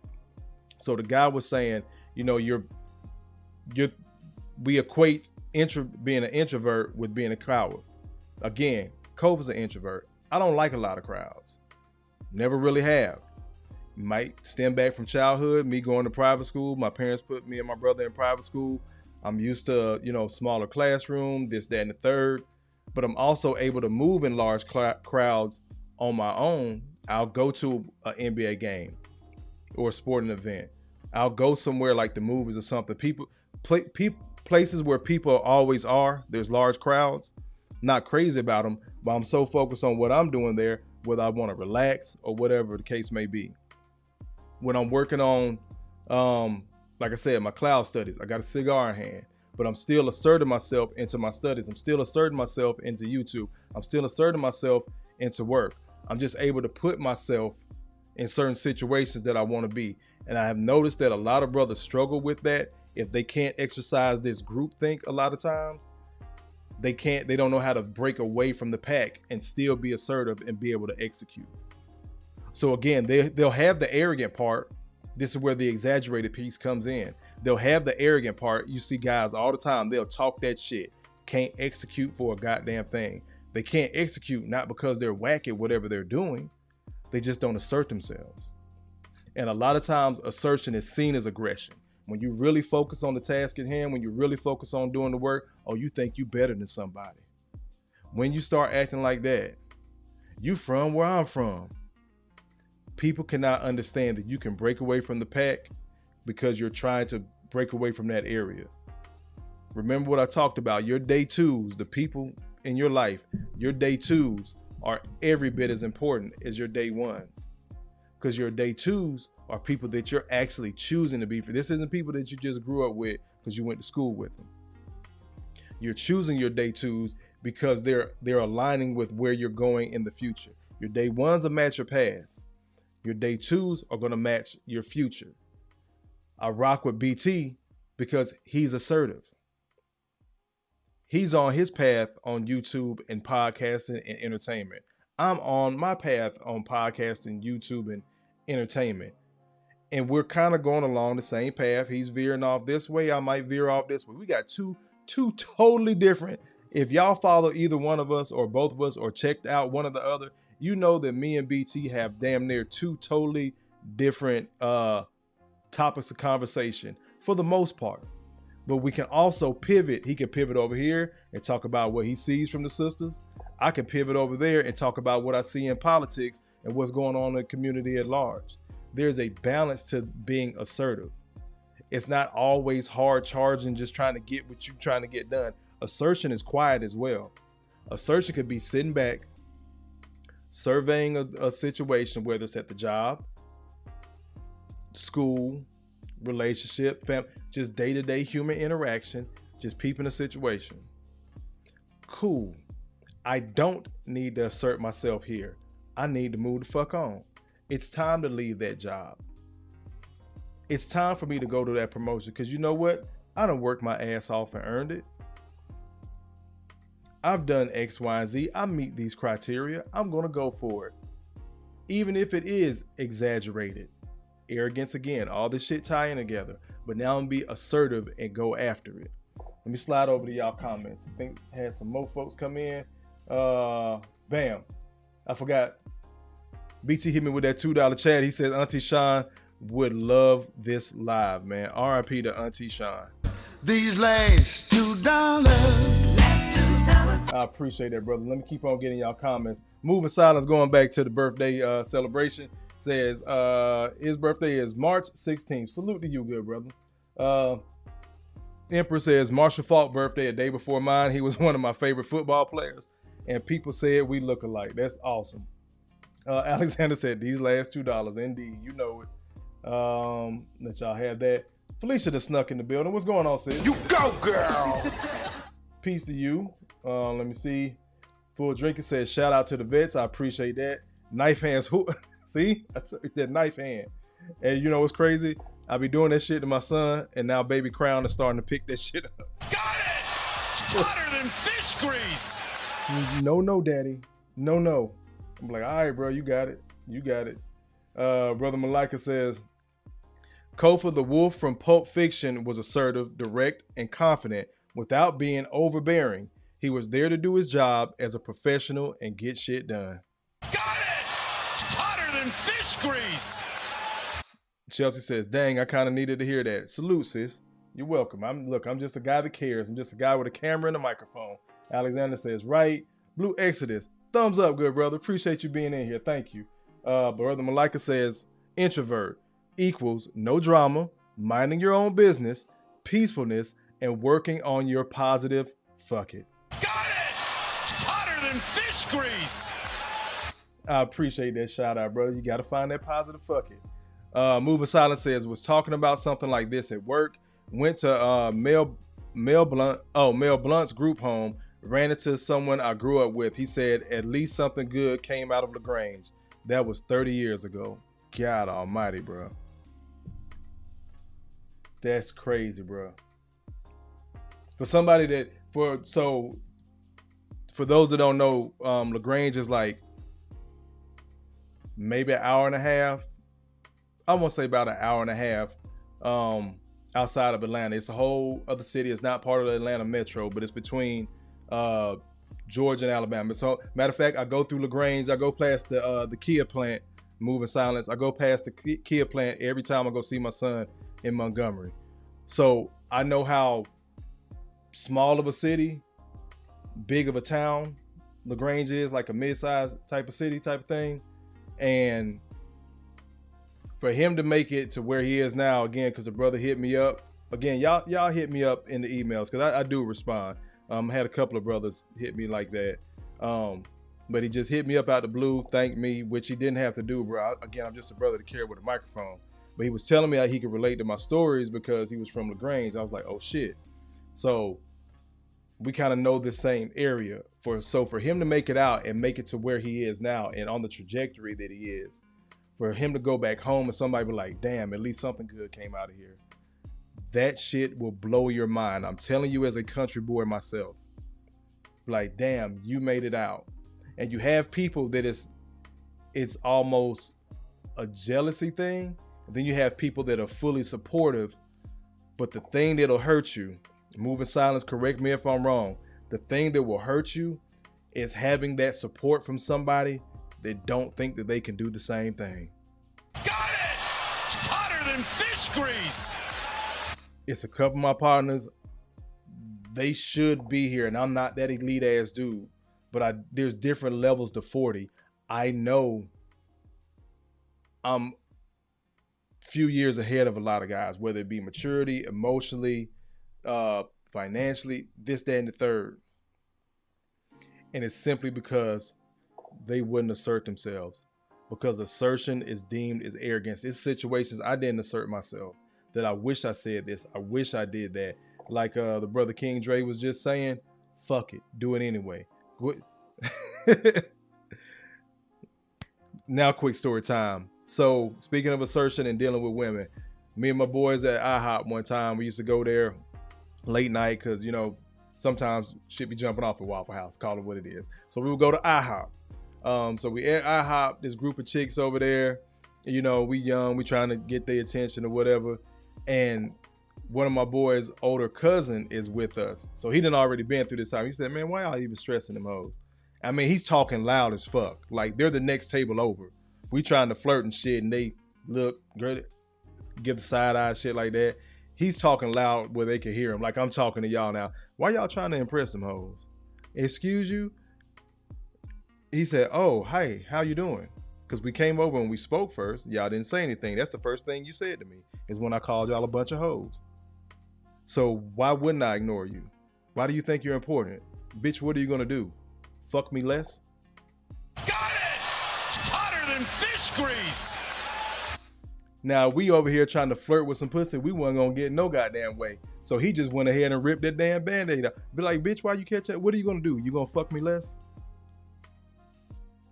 A: So the guy was saying, you know, we equate being an introvert with being a coward. Again, Kofa's an introvert. I don't like a lot of crowds. Never really have. Might stem back from childhood, me going to private school. My parents put me and my brother in private school. I'm used to, you know, smaller classroom, this, that, and the third. But I'm also able to move in large crowds on my own. I'll go to an NBA game or a sporting event. I'll go somewhere like the movies or something. Places where people always are, there's large crowds. Not crazy about them, but I'm so focused on what I'm doing there, whether I want to relax or whatever the case may be. When I'm working on, like I said, my cloud studies, I got a cigar in hand, but I'm still asserting myself into my studies. I'm still asserting myself into YouTube. I'm still asserting myself into work. I'm just able to put myself in certain situations that I want to be. And I have noticed that a lot of brothers struggle with that. If they can't exercise this group think a lot of times, they don't know how to break away from the pack and still be assertive and be able to execute. So again, they'll have the arrogant part. This is where the exaggerated piece comes in. They'll have the arrogant part. You see guys all the time, they'll talk that shit. Can't execute for a goddamn thing. They can't execute not because they're whack at whatever they're doing. They just don't assert themselves. And a lot of times assertion is seen as aggression. When you really focus on the task at hand, when you really focus on doing the work, oh, you think you better than somebody. When you start acting like that, you from where I'm from. People cannot understand that you can break away from the pack because you're trying to break away from that area. Remember what I talked about, your day twos, the people in your life, your day twos are every bit as important as your day ones. Because your day twos are people that you're actually choosing to be for. This isn't people that you just grew up with because you went to school with them. You're choosing your day twos because they're aligning with where you're going in the future. Your day ones will match your past. Your day twos are going to match your future. I rock with BT because he's assertive. He's on his path on YouTube and podcasting and entertainment. I'm on my path on podcasting, YouTube, and entertainment. And we're kind of going along the same path. He's veering off this way. I might veer off this way. We got two totally different. If y'all follow either one of us or both of us or checked out one or the other, you know that me and BT have damn near two totally different topics of conversation for the most part. But we can also pivot. He can pivot over here and talk about what he sees from the sisters. I can pivot over there and talk about what I see in politics and what's going on in the community at large. There's a balance to being assertive. It's not always hard charging, just trying to get what you're trying to get done. Assertion is quiet as well. Assertion could be sitting back, surveying a situation, whether it's at the job, school, relationship, just day-to-day human interaction, just peeping the situation. Cool. I don't need to assert myself here. I need to move the fuck on. It's time to leave that job. It's time for me to go to that promotion, because you know what? I done worked my ass off and earned it. I've done X, Y, and Z. I meet these criteria. I'm going to go for it. Even if it is exaggerated. Arrogance again. All this shit tying together. But now I'm going to be assertive and go after it. Let me slide over to y'all comments. I think I had some more folks come in. Bam. I forgot. BT hit me with that $2 chat. He says Auntie Sean would love this live, man. R.I.P. to Auntie Sean.
F: These last $2.
A: I appreciate that, brother. Let me keep on getting y'all comments. Moving silence, going back to the birthday celebration. Says his birthday is March 16th. Salute to you, good brother. Emperor says Marshall Falk birthday a day before mine. He was one of my favorite football players, and people said we look alike. That's awesome. Alexander said these last $2. Indeed, you know it. Let y'all have that. Felicia just snuck in the building. What's going on, sis?
B: You go, girl.
A: Peace to you. Let me see. Full Drinker says shout out to the vets. I appreciate that. Knife hands. See? That knife hand. And you know what's crazy? I be doing that shit to my son, and now Baby Crown is starting to pick that shit up.
B: Got it! Hotter than fish grease!
A: No, daddy. No. I'm like, all right, bro, you got it. You got it. Brother Malika says, Kofa the wolf from Pulp Fiction was assertive, direct, and confident without being overbearing. He was there to do his job as a professional and get shit done.
B: Got it! Hotter than fish grease!
A: Chelsea says, dang, I kind of needed to hear that. Salute, sis. You're welcome. I'm just a guy that cares. I'm just a guy with a camera and a microphone. Alexander says, right. Blue Exodus. Thumbs up, good brother. Appreciate you being in here. Thank you. Brother Malika says, introvert equals no drama, minding your own business, peacefulness, and working on your positive fuck it.
B: Got it! Hotter than fish grease!
A: I appreciate that shout out, brother. You got to find that positive fuck it. Moving Silence says, was talking about something like this at work, went to Mel Blunt's group home, ran into someone I grew up with. He said, at least something good came out of LaGrange. That was 30 years ago. God almighty, bro. That's crazy, bro. For somebody that, for those that don't know, LaGrange is like maybe an hour and a half. I won't say about an hour and a half outside of Atlanta. It's a whole other city. It's not part of the Atlanta metro, but it's between Georgia and Alabama. So matter of fact, I go through LaGrange. I go past the Kia plant, Moving Silence. I go past the Kia plant every time I go see my son in Montgomery. So I know how small of a city, big of a town LaGrange is, like a mid-sized type of city type of thing. And for him to make it to where he is now, again, because the brother hit me up. Again, y'all hit me up in the emails, because I do respond. I had a couple of brothers hit me like that. But he just hit me up out the blue, thanked me, which he didn't have to do, bro. Again, I'm just a brother to carry with a microphone. But he was telling me how he could relate to my stories because he was from LaGrange. I was like, oh shit. So we kind of know the same area. So for him to make it out and make it to where he is now and on the trajectory that he is, for him to go back home and somebody be like, damn, at least something good came out of here. That shit will blow your mind. I'm telling you, as a country boy myself, like, damn, you made it out. And you have people that it's almost a jealousy thing. And then you have people that are fully supportive, but the thing that'll hurt you, Moving Silence, correct me if I'm wrong, the thing that will hurt you is having that support from somebody that don't think that they can do the same thing.
B: Got it! Hotter than fish grease!
A: It's a couple of my partners. They should be here, and I'm not that elite ass dude, but there's different levels to 40. I know I'm few years ahead of a lot of guys, whether it be maturity, emotionally, financially, this, that, and the third. And it's simply because they wouldn't assert themselves, because assertion is deemed as arrogance. It's situations I didn't assert myself. that I wish I said this. I wish I did that. Like the brother King Dre was just saying, fuck it, do it anyway. Now, quick story time. So speaking of assertion and dealing with women, me and my boys at IHOP one time, we used to go there late night because, you know, sometimes shit be jumping off at Waffle House, call it what it is. So we would go to IHOP. So we at IHOP, this group of chicks over there, you know, we young, we trying to get their attention or whatever. And one of my boys' older cousin is with us. So he done already been through this time. He said, man, why y'all even stressing them hoes? I mean, he's talking loud as fuck. Like, they're the next table over. We trying to flirt and shit, and they look, give the side eye shit like that. He's talking loud where they can hear him. Like, I'm talking to y'all now. Why y'all trying to impress them hoes? Excuse you? He said, oh, hey, how you doing? Because we came over and we spoke first. Y'all didn't say anything. That's the first thing you said to me, is when I called y'all a bunch of hoes. So why wouldn't I ignore you? Why do you think you're important? Bitch, what are you gonna do? Fuck me less?
B: Got it! Hotter than fish grease!
A: Now, we over here trying to flirt with some pussy. We wasn't gonna get no goddamn way. So he just went ahead and ripped that damn Band-Aid out. Be like, bitch, why you catch that? What are you gonna do? You gonna fuck me less?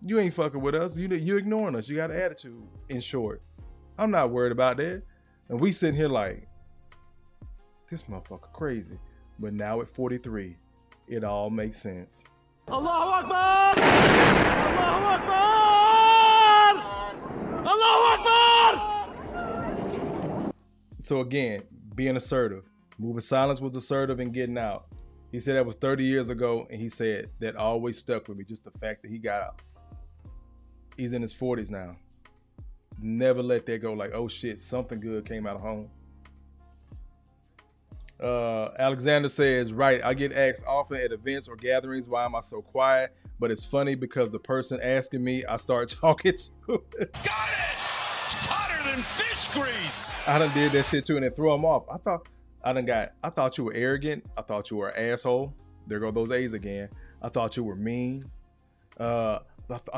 A: You ain't fucking with us. You ignoring us. You got an attitude, in short. I'm not worried about that. And we sitting here like, this motherfucker crazy. But now at 43, it all makes sense.
B: Allahu Akbar! Allahu Akbar! Allahu Akbar!
A: So again, being assertive. Moving silence was assertive and getting out. He said that was 30 years ago, and he said that always stuck with me, just the fact that he got out. He's in his 40s now. Never let that go like, oh shit, something good came out of home. Alexander says, right, I get asked often at events or gatherings, why am I so quiet? But it's funny because the person asking me, I start talking to.
B: Got it! Hotter than fish grease!
A: I done did that shit too, and it threw him off. I thought you were arrogant. I thought you were an asshole. There go those A's again. I thought you were mean. I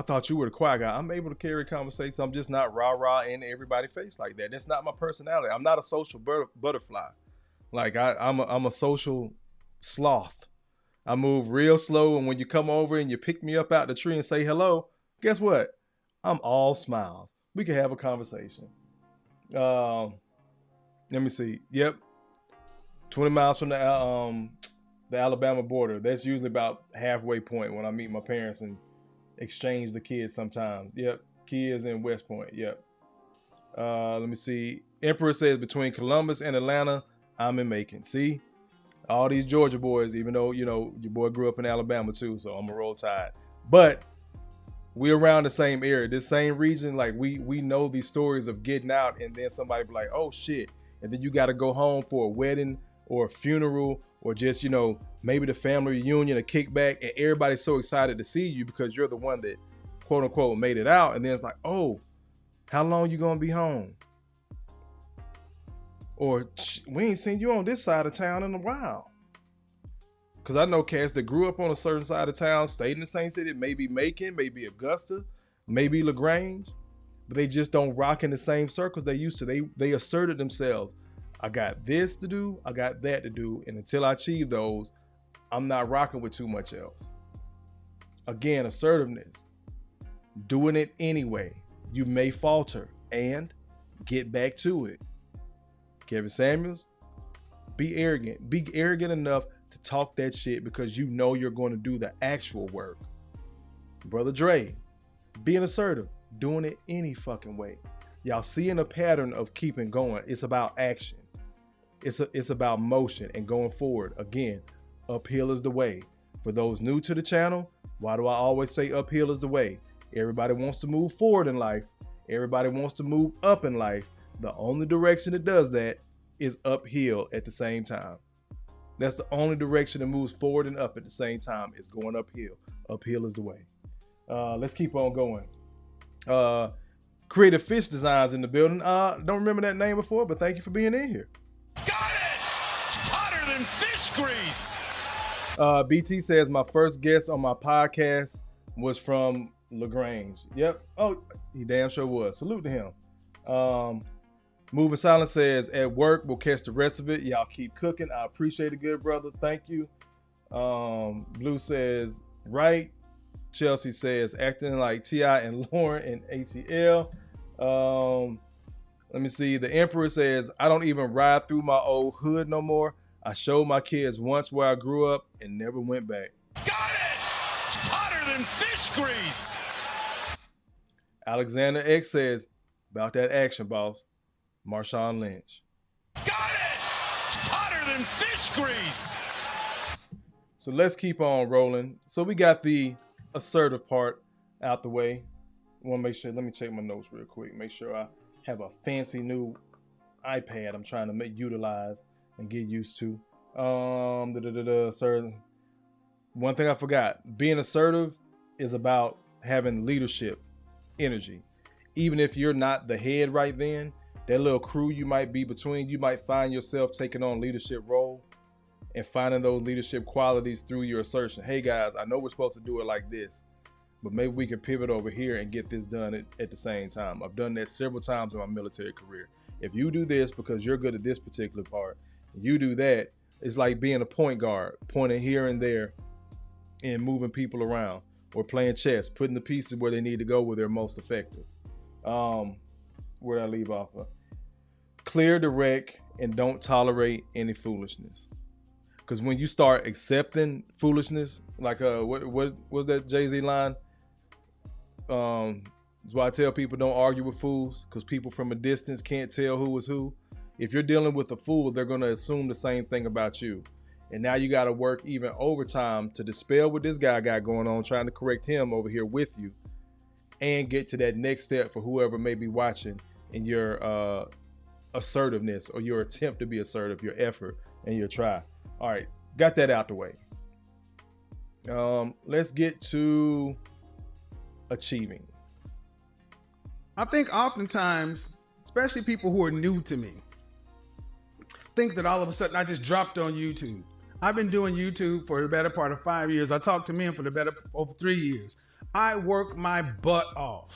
A: thought you were the quiet guy. I'm able to carry conversations. I'm just not rah-rah in everybody's face like that. That's not my personality. I'm not a social butterfly. Like I'm a social sloth. I move real slow, and when you come over and you pick me up out the tree and say hello, guess what? I'm all smiles. We can have a conversation. Let me see. Yep, 20 miles from the Alabama border. That's usually about halfway point when I meet my parents and exchange the kids sometimes. Yep, kids in West Point. Yep. Let me see. Emperor says between Columbus and Atlanta, I'm in Macon. See, all these Georgia boys, even though, you know, your boy grew up in Alabama too, so I'm a Roll Tide. But we around the same area, this same region. Like we know these stories of getting out and then somebody be like, oh shit. And then you got to go home for a wedding or a funeral or just, you know, maybe the family reunion, a kickback, and everybody's so excited to see you because you're the one that quote unquote made it out. And then it's like, oh, how long you gonna be home? Or we ain't seen you on this side of town in a while. Because I know cats that grew up on a certain side of town, stayed in the same city, maybe Macon, maybe Augusta, maybe LaGrange, but they just don't rock in the same circles they used to. They asserted themselves. I got this to do, I got that to do, and until I achieve those, I'm not rocking with too much else. Again, assertiveness. Doing it anyway. You may falter and get back to it. Kevin Samuels, be arrogant. Be arrogant enough to talk that shit because you know you're going to do the actual work. Brother Dre, being assertive, doing it any fucking way. Y'all seeing a pattern of keeping going. It's about action. It's about motion and going forward. Again, uphill is the way. For those new to the channel, why do I always say uphill is the way? Everybody wants to move forward in life. Everybody wants to move up in life. The only direction that does that is uphill at the same time. That's the only direction that moves forward and up at the same time is going uphill. Uphill is the way. Let's keep on going. Creative Fish Designs in the building. Don't remember that name before, but thank you for being in here.
B: Got it! Hotter than fish grease!
A: BT says my first guest on my podcast was from LaGrange. Yep. Oh, he damn sure was. Salute to him. Moving Silence says, at work, we'll catch the rest of it. Y'all keep cooking. I appreciate it, good brother. Thank you. Blue says, right. Chelsea says, acting like T.I. and Lauren in ATL. Let me see. The Emperor says, I don't even ride through my old hood no more. I showed my kids once where I grew up and never went back.
B: Got it! Hotter than fish grease!
A: Alexander X says, about that action, boss. Marshawn Lynch.
B: Got it! Hotter than fish grease!
A: So let's keep on rolling. So we got the assertive part out the way. I want to make sure, let me check my notes real quick. Make sure I have a fancy new iPad I'm trying to utilize and get used to. Assertive. One thing I forgot, being assertive is about having leadership energy. Even if you're not the head right then, that little crew you might be between, you might find yourself taking on leadership role and finding those leadership qualities through your assertion. Hey guys, I know we're supposed to do it like this, but maybe we can pivot over here and get this done at the same time. I've done that several times in my military career. If you do this because you're good at this particular part, you do that, it's like being a point guard, pointing here and there and moving people around, or playing chess, putting the pieces where they need to go where they're most effective. Where did I leave off of? Clear, direct, and don't tolerate any foolishness. Because when you start accepting foolishness, like what was that Jay-Z line? That's why I tell people don't argue with fools, because people from a distance can't tell who is who. If you're dealing with a fool, they're going to assume the same thing about you. And now you got to work even overtime to dispel what this guy got going on, trying to correct him over here with you, and get to that next step for whoever may be watching in your assertiveness or your attempt to be assertive, your effort and your try. All right, got that out the way. Let's get to achieving.
G: I think oftentimes, especially people who are new to me, think that all of a sudden I just dropped on YouTube. I've been doing YouTube for the better part of 5 years. I talked to men for the better over 3 years. I work my butt off.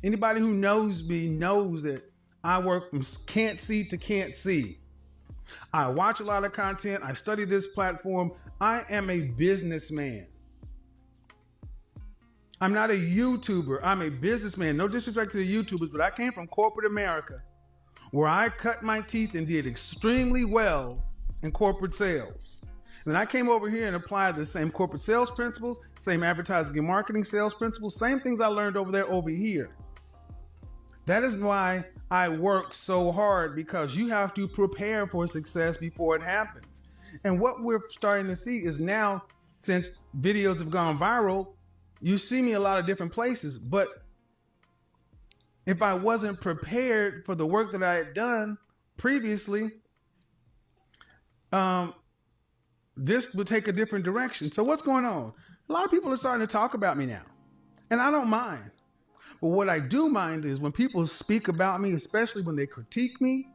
G: Anybody who knows me knows that I work from can't see to can't see. I watch a lot of content. I study this platform. I am a businessman. I'm not a YouTuber. I'm a businessman. No disrespect to the YouTubers, but I came from corporate America, where I cut my teeth and did extremely well in corporate sales. And then I came over here and applied the same corporate sales principles, same advertising and marketing sales principles, same things I learned over there over here. That is why I work so hard, because you have to prepare for success before it happens. And what we're starting to see is now, since videos have gone viral, you see me a lot of different places, but if I wasn't prepared for the work that I had done previously, this would take a different direction. So what's going on? A lot of people are starting to talk about me now, and I don't mind. But what I do mind is when people speak about me, especially when they critique me,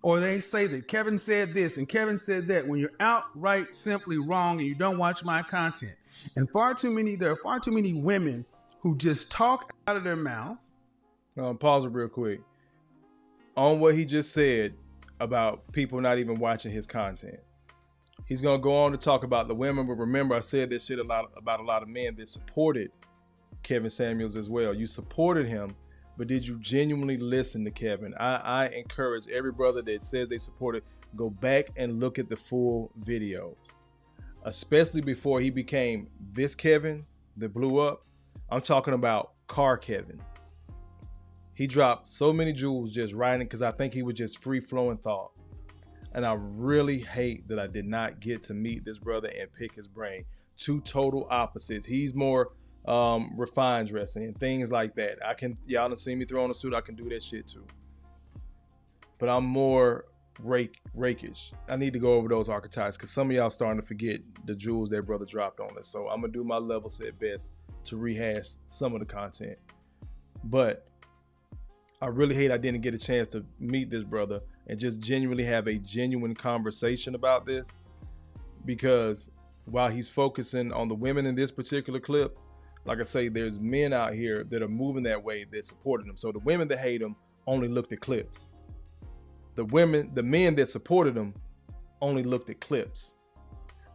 G: or they say that Kevin said this and Kevin said that, when you're outright simply wrong and you don't watch my content. And there are far too many women who just talk out of their mouth.
A: Pause it real quick. On what he just said about people not even watching his content, he's going to go on to talk about the women. But remember, I said this shit about a lot of men that supported Kevin Samuels as well. You supported him, but did you genuinely listen to Kevin? I encourage every brother that says they supported, go back and look at the full videos, especially before he became this Kevin that blew up. I'm talking about Car Kevin. He dropped so many jewels just writing, because I think he was just free flowing thought. And I really hate that I did not get to meet this brother and pick his brain. Two total opposites. He's more refined dressing and things like that. Y'all done seen me throw on a suit. I can do that shit too. But I'm more rakish. I need to go over those archetypes, because some of y'all starting to forget the jewels that brother dropped on us. So I'm gonna do my level set best to rehash some of the content. But I really hate I didn't get a chance to meet this brother and just genuinely have a genuine conversation about this, because while he's focusing on the women in this particular clip, like I say, there's men out here that are moving that way that supported him. So the women that hate him only looked at clips. The men that supported him only looked at clips.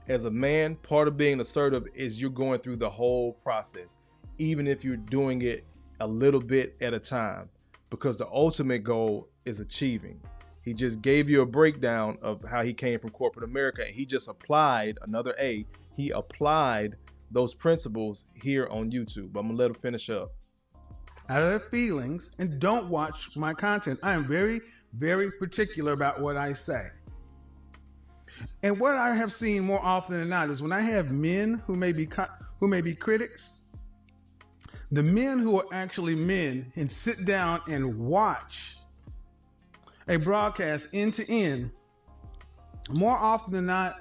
A: As a man, part of being assertive is you're going through the whole process, even if you're doing it a little bit at a time, because the ultimate goal is achieving. He just gave you a breakdown of how he came from corporate America, and he just applied another A. He applied those principles here on YouTube. I'm gonna let him finish up.
G: Out of their feelings and don't watch my content. I am very, very particular about what I say. And what I have seen more often than not is when I have men who may be critics, the men who are actually men and sit down and watch a broadcast end to end, more often than not,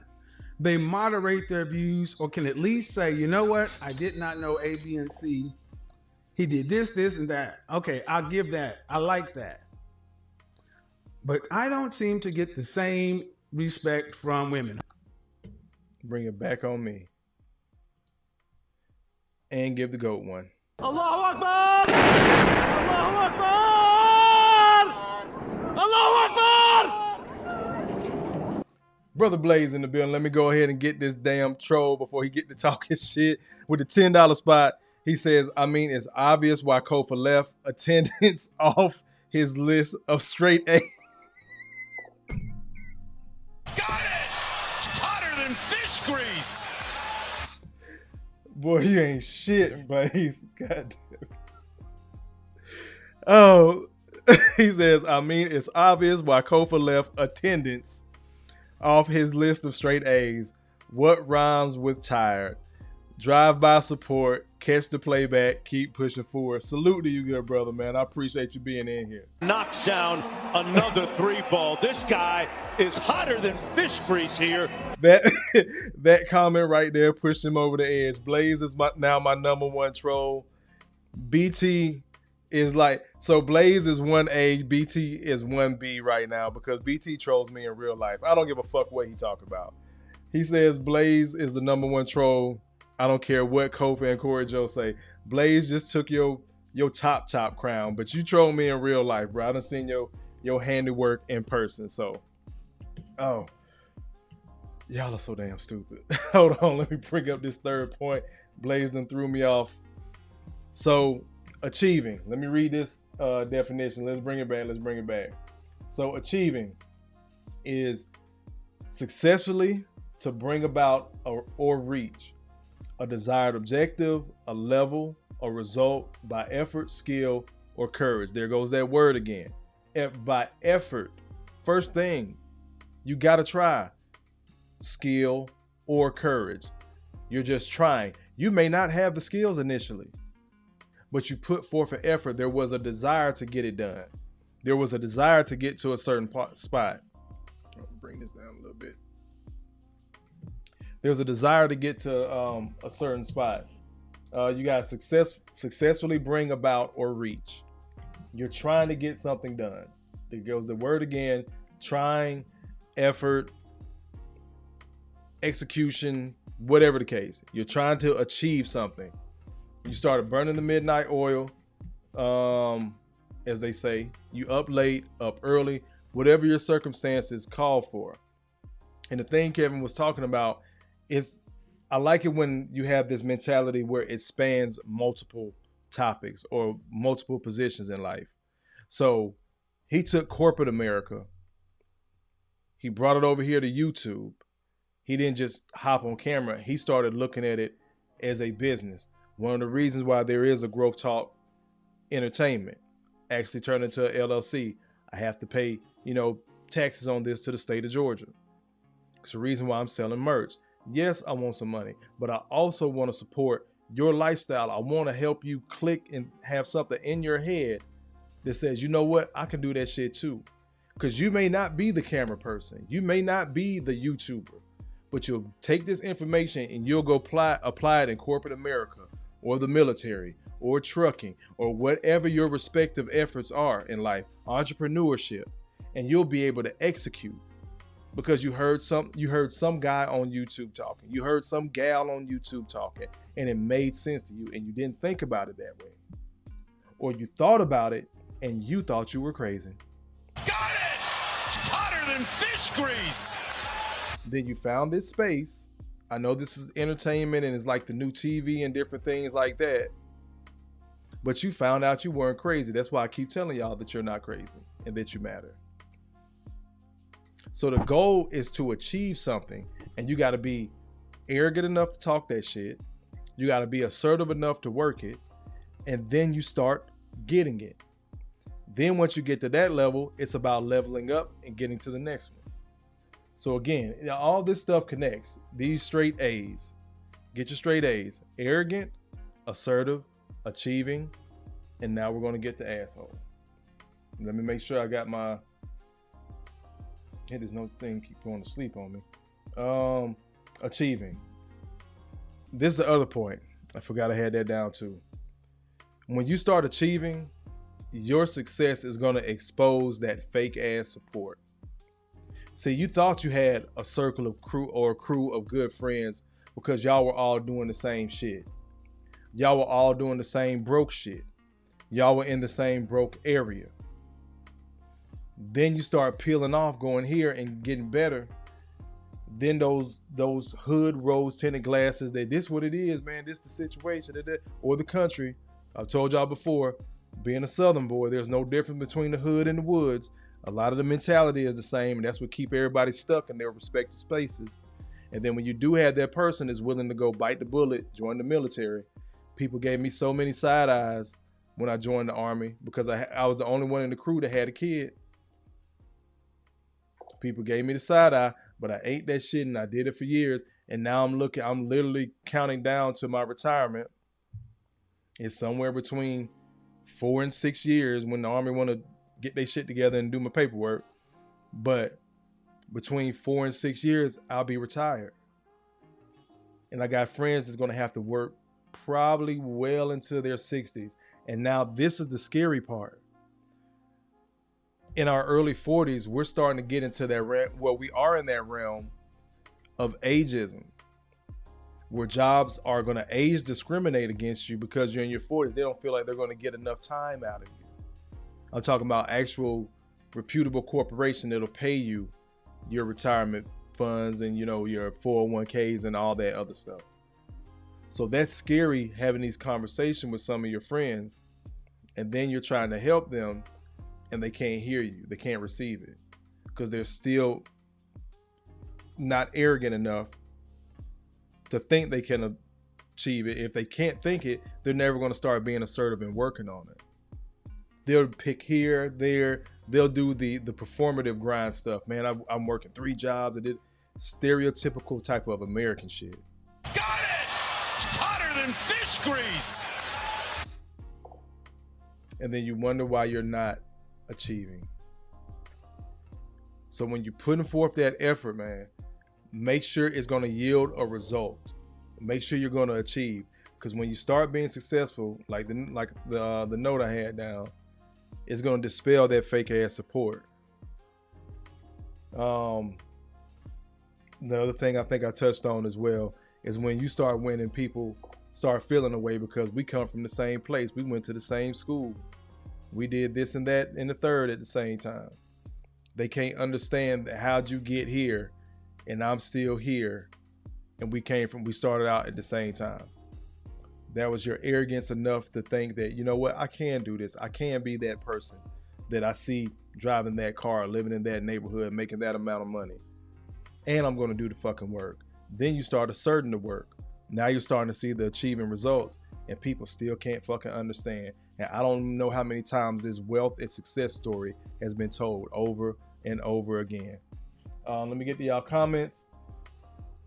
G: they moderate their views or can at least say, you know what? I did not know A, B, and C. He did this, this, and that. Okay, I'll give that. I like that. But I don't seem to get the same respect from women.
A: Bring it back on me. And give the GOAT one.
B: Allahu Akbar! Allahu Akbar! Allahu Akbar!
A: Brother Blaze in the building. Let me go ahead and get this damn troll before he get to talking shit with the $10 spot. He says, I mean, it's obvious why Kofa left attendance off his list of straight A.
B: Got it! Hotter than fish grease!
A: Boy, you ain't shit, Blaze. God damn it. Oh, he says, I mean, it's obvious why Kofa left attendance off his list of straight A's. What rhymes with tired? Drive-by support, catch the playback, keep pushing forward. Salute to you, good brother, man. I appreciate you being in here.
B: Knocks down another 3-ball. This guy is hotter than fish grease here.
A: That comment right there pushed him over the edge. Blaze is now my number one troll. BT is like, so Blaze is 1A, BT is 1B right now because BT trolls me in real life. I don't give a fuck what he talk about. He says Blaze is the number one troll. I don't care what Kofa and Corey Joe say. Blaze just took your top crown, but you troll me in real life, bro. I done seen your handiwork in person. So, oh, y'all are so damn stupid. Hold on, let me bring up this third point. Blaze done threw me off. So, achieving. Let me read this definition. Let's bring it back. So, achieving is successfully to bring about or reach a desired objective, a level, a result by effort, skill, or courage. There goes that word again. By effort, first thing, you got to try. Skill or courage. You're just trying. You may not have the skills initially, but you put forth an effort. There was a desire to get it done. There was a desire to get to a certain spot. I'll bring this down a little bit. There's a desire to get to a certain spot. You got to successfully bring about or reach. You're trying to get something done. There goes the word again, trying, effort, execution, whatever the case. You're trying to achieve something. You started burning the midnight oil, as they say. You up late, up early, whatever your circumstances call for. And the thing Kevin was talking about is, I like it when you have this mentality where it spans multiple topics or multiple positions in life. So he took corporate America. He brought it over here to YouTube. He didn't just hop on camera. He started looking at it as a business. One of the reasons why there is a G.R.O.W.T.H entertainment actually turned into an LLC. I have to pay, taxes on this to the state of Georgia. It's the reason why I'm selling merch. Yes, I want some money, but I also want to support your lifestyle. I want to help you click and have something in your head that says, you know what, I can do that shit too. Because you may not be the camera person. You may not be the YouTuber, but you'll take this information and you'll go apply it in corporate America or the military or trucking or whatever your respective efforts are in life, entrepreneurship, and you'll be able to execute. Because you heard some guy on YouTube talking, you heard some gal on YouTube talking, and it made sense to you, and you didn't think about it that way, or you thought about it and you thought you were crazy.
B: Got it! than fish grease.
A: Then you found this space. I know this is entertainment and it's like the new TV and different things like that. But you found out you weren't crazy. That's why I keep telling y'all that you're not crazy and that you matter. So the goal is to achieve something, and you got to be arrogant enough to talk that shit. You got to be assertive enough to work it, and then you start getting it. Then once you get to that level, it's about leveling up and getting to the next one. So again, all this stuff connects. These straight A's. Get your straight A's. Arrogant, assertive, achieving, and now we're going to get to asshole. Let me make sure I got my... Hey, there's no thing keep going to sleep on me. Achieving. This is the other point. I forgot I had that down too. When you start achieving, your success is going to expose that fake ass support. See, you thought you had a circle of crew or a crew of good friends because y'all were all doing the same shit. Y'all were all doing the same broke shit. Y'all were in the same broke area. Then you start peeling off, going here and getting better. Then those hood rose tinted glasses, that this what it is, man. This the situation, or the country. I've told y'all before, being a Southern boy, there's no difference between the hood and the woods. A lot of the mentality is the same, and that's what keep everybody stuck in their respective spaces. And then when you do have that person that's willing to go bite the bullet, join the military, people gave me so many side eyes when I joined the Army because I was the only one in the crew that had a kid. People gave me the side eye, but I ate that shit and I did it for years. And now I'm literally counting down to my retirement. It's somewhere between 4 and 6 years when the Army want to get their shit together and do my paperwork. But between 4 and 6 years, I'll be retired. And I got friends that's going to have to work probably well into their 60s. And now this is the scary part. In our early 40s, we're starting to get into that we are in that realm of ageism, where jobs are going to age discriminate against you because you're in your 40s. They don't feel like they're going to get enough time out of you. I'm talking about actual reputable corporation that'll pay you your retirement funds and, you know, your 401ks and all that other stuff. So that's scary, having these conversations with some of your friends, and then you're trying to help them and they can't hear you. They can't receive it because they're still not arrogant enough to think they can achieve it. If they can't think it, they're never going to start being assertive and working on it. They'll pick here, there. They'll do the performative grind stuff. Man, I'm working 3 jobs. I did stereotypical type of American shit.
B: Got it! Hotter than fish grease.
A: And then you wonder why you're not achieving. So when you're putting forth that effort, man, make sure it's going to yield a result. Make sure you're going to achieve, because when you start being successful, like the note I had down, it's going to dispel that fake ass support. The other thing I think I touched on as well is when you start winning, people start feeling away because we come from the same place. We went to the same school. We did this and that and the third at the same time. They can't understand how'd you get here and I'm still here. And we started out at the same time. That was your arrogance enough to think that, you know what, I can do this. I can be that person that I see driving that car, living in that neighborhood, making that amount of money. And I'm going to do the fucking work. Then you start asserting the work. Now you're starting to see the achieving results, and people still can't fucking understand. And I don't know how many times this wealth and success story has been told over and over again. Let me get to y'all comments,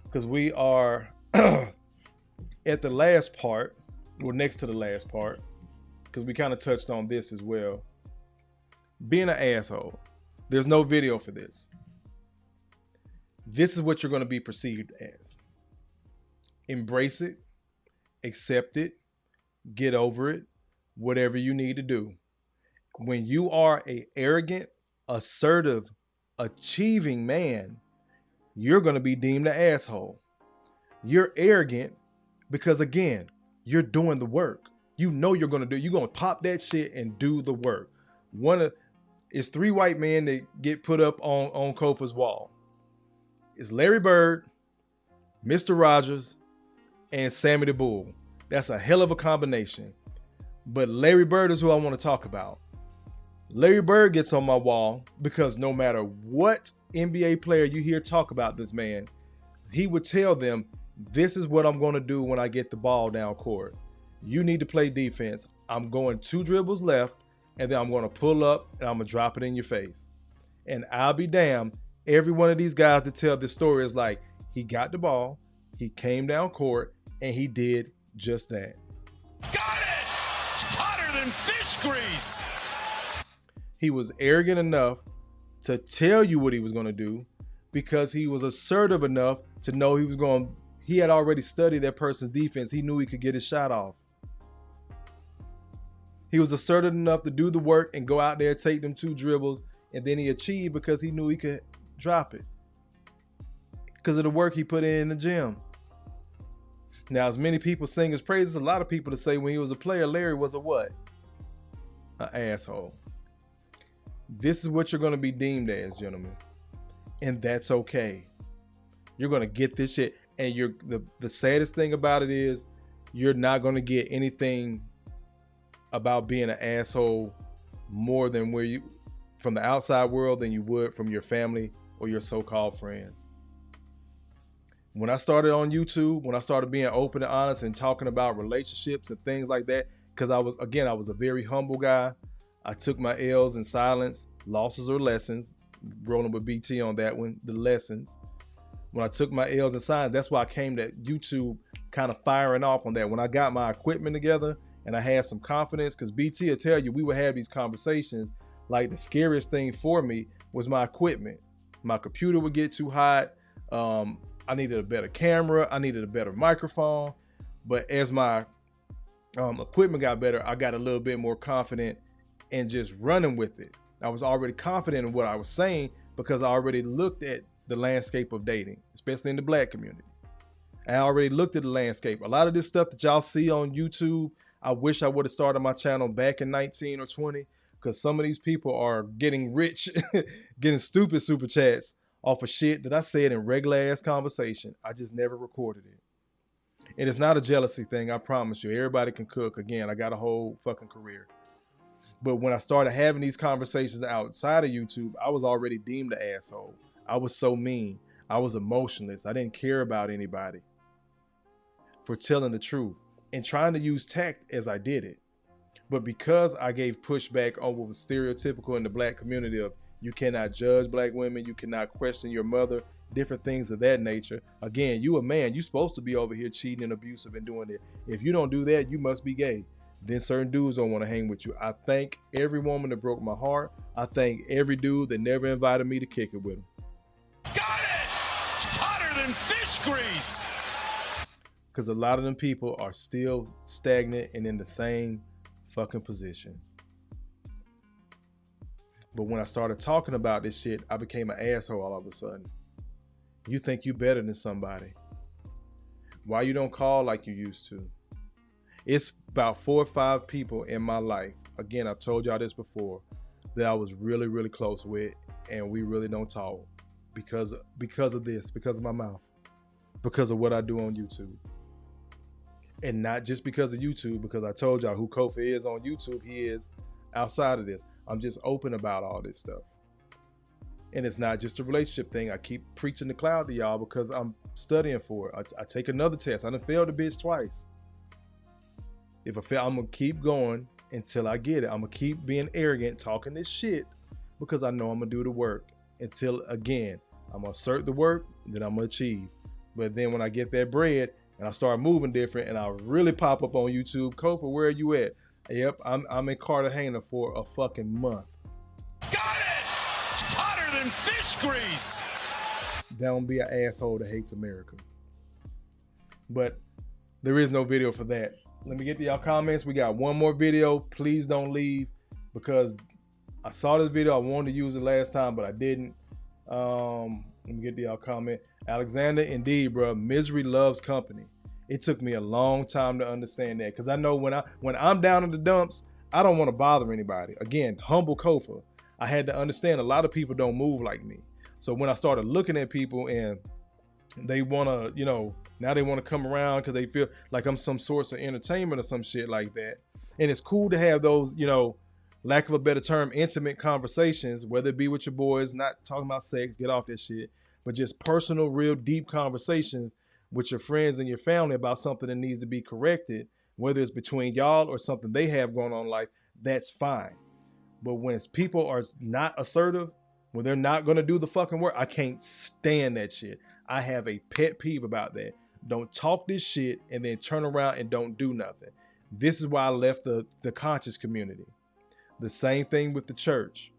A: because we are at the last part, or next to the last part, because we kind of touched on this as well. Being an asshole. There's no video for this. This is what you're going to be perceived as. Embrace it, accept it, get over it, whatever you need to do. When you are an arrogant, assertive, achieving man, you're going to be deemed an asshole. You're arrogant because, again, you're doing the work. You know you're going to pop that shit and do the work. It's 3 white men that get put up on Kofa's wall. It's Larry Bird, Mr. Rogers, and Sammy the Bull. That's a hell of a combination. But Larry Bird is who I want to talk about. Larry Bird gets on my wall because no matter what NBA player you hear talk about this man, he would tell them, this is what I'm going to do when I get the ball down court. You need to play defense. I'm going 2 dribbles left, and then I'm going to pull up, and I'm going to drop it in your face. And I'll be damned, every one of these guys that tell this story is like, he got the ball, he came down court, and he did just that.
B: Got it! Hotter than fish grease!
A: He was arrogant enough to tell you what he was going to do because he was assertive enough to know he had already studied that person's defense. He knew he could get his shot off. He was assertive enough to do the work and go out there, take them 2 dribbles, and then he achieved because he knew he could drop it. Because of the work he put in the gym. Now, as many people sing his praises, a lot of people to say when he was a player, Larry was a what? An asshole. This is what you're going to be deemed as, gentlemen. And that's okay. You're going to get this shit. And the saddest thing about it is you're not going to get anything about being an asshole more than from the outside world than you would from your family or your so-called friends. When I started on YouTube, when I started being open and honest and talking about relationships and things like that, because I was a very humble guy. I took my L's in silence, losses or lessons, rolling with BT on that one, the lessons. When I took my L's in silence, that's why I came to YouTube kind of firing off on that. When I got my equipment together and I had some confidence, because BT will tell you, we would have these conversations, like the scariest thing for me was my equipment. My computer would get too hot. I needed a better camera. I needed a better microphone. But as my equipment got better, I got a little bit more confident and just running with it. I was already confident in what I was saying because I already looked at the landscape of dating, especially in the Black community. I already looked at the landscape. A lot of this stuff that y'all see on YouTube, I wish I would have started my channel back in 19 or 20 because some of these people are getting rich, getting stupid super chats off of shit that I said in regular ass conversation. I just never recorded it. And it's not a jealousy thing, I promise you. Everybody can cook. Again, I got a whole fucking career. But when I started having these conversations outside of YouTube, I was already deemed an asshole. I was so mean. I was emotionless. I didn't care about anybody for telling the truth and trying to use tact as I did it. But because I gave pushback on what was stereotypical in the Black community of you cannot judge Black women, you cannot question your mother, different things of that nature. Again, you a man, you supposed to be over here cheating and abusive and doing it. If you don't do that, you must be gay. Then certain dudes don't want to hang with you. I thank every woman that broke my heart. I thank every dude that never invited me to kick it with him.
B: Got it! Hotter than fish grease!
A: Because a lot of them people are still stagnant and in the same fucking position. But when I started talking about this shit, I became an asshole all of a sudden. You think you better than somebody. Why you don't call like you used to? It's about 4 or 5 people in my life. Again, I've told y'all this before, that I was really, really close with, and we really don't talk because of this, because of my mouth, because of what I do on YouTube. And not just because of YouTube, because I told y'all who Kofa is on YouTube, he is outside of this. I'm just open about all this stuff. And it's not just a relationship thing. I keep preaching the cloud to y'all because I'm studying for it. I take another test. I done failed the bitch twice. If I fail, I'm going to keep going until I get it. I'm going to keep being arrogant, talking this shit because I know I'm going to do the work until, again, I'm going to assert the work, then I'm going to achieve. But then when I get that bread and I start moving different and I really pop up on YouTube, Kofa, where are you at? Yep, I'm in Cartagena for a fucking month.
B: Got it! Hotter than fish grease!
A: Don't be an asshole that hates America. But there is no video for that. Let me get to y'all comments. We got one more video. Please don't leave because I saw this video. I wanted to use it last time, but I didn't. Let me get to y'all comment. Alexander, indeed, bro. Misery loves company. It took me a long time to understand that because I know when I'm down in the dumps, I don't want to bother anybody. Again, humble Kofa. I had to understand a lot of people don't move like me. So when I started looking at people and they want to, you know, now they want to come around because they feel like I'm some source of entertainment or some shit like that. And it's cool to have those, you know, lack of a better term, intimate conversations, whether it be with your boys, not talking about sex, get off that shit, but just personal, real deep conversations with your friends and your family about something that needs to be corrected, whether it's between y'all or something they have going on in life, that's fine. But when people are not assertive, when they're not going to do the fucking work, I can't stand that shit. I have a pet peeve about that. Don't talk this shit and then turn around and don't do nothing. This is why I left the conscious community. The same thing with the church.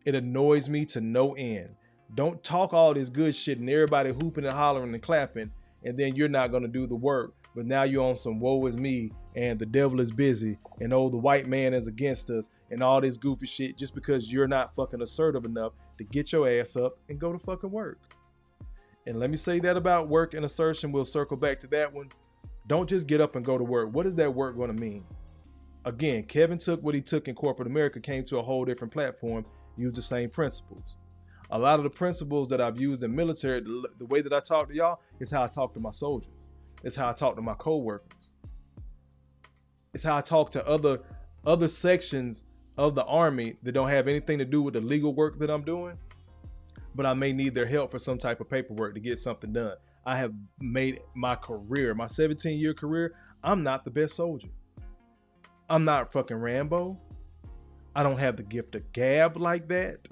A: It annoys me to no end. Don't talk all this good shit and everybody hooping and hollering and clapping, and then you're not going to do the work. But now you're on some woe is me and the devil is busy and oh, the white man is against us and all this goofy shit just because you're not fucking assertive enough to get your ass up and go to fucking work. And let me say that about work and assertion. We'll circle back to that one. Don't just get up and go to work. What is that work going to mean? Again, Kevin took what he took in corporate America, came to a whole different platform, used the same principles. A lot of the principles that I've used in military, the way that I talk to y'all is how I talk to my soldiers. It's how I talk to my co-workers. It's how I talk to other sections of the Army that don't have anything to do with the legal work that I'm doing, but I may need their help for some type of paperwork to get something done. I have made my career, my 17-year career, I'm not the best soldier. I'm not fucking Rambo. I don't have the gift of gab like that.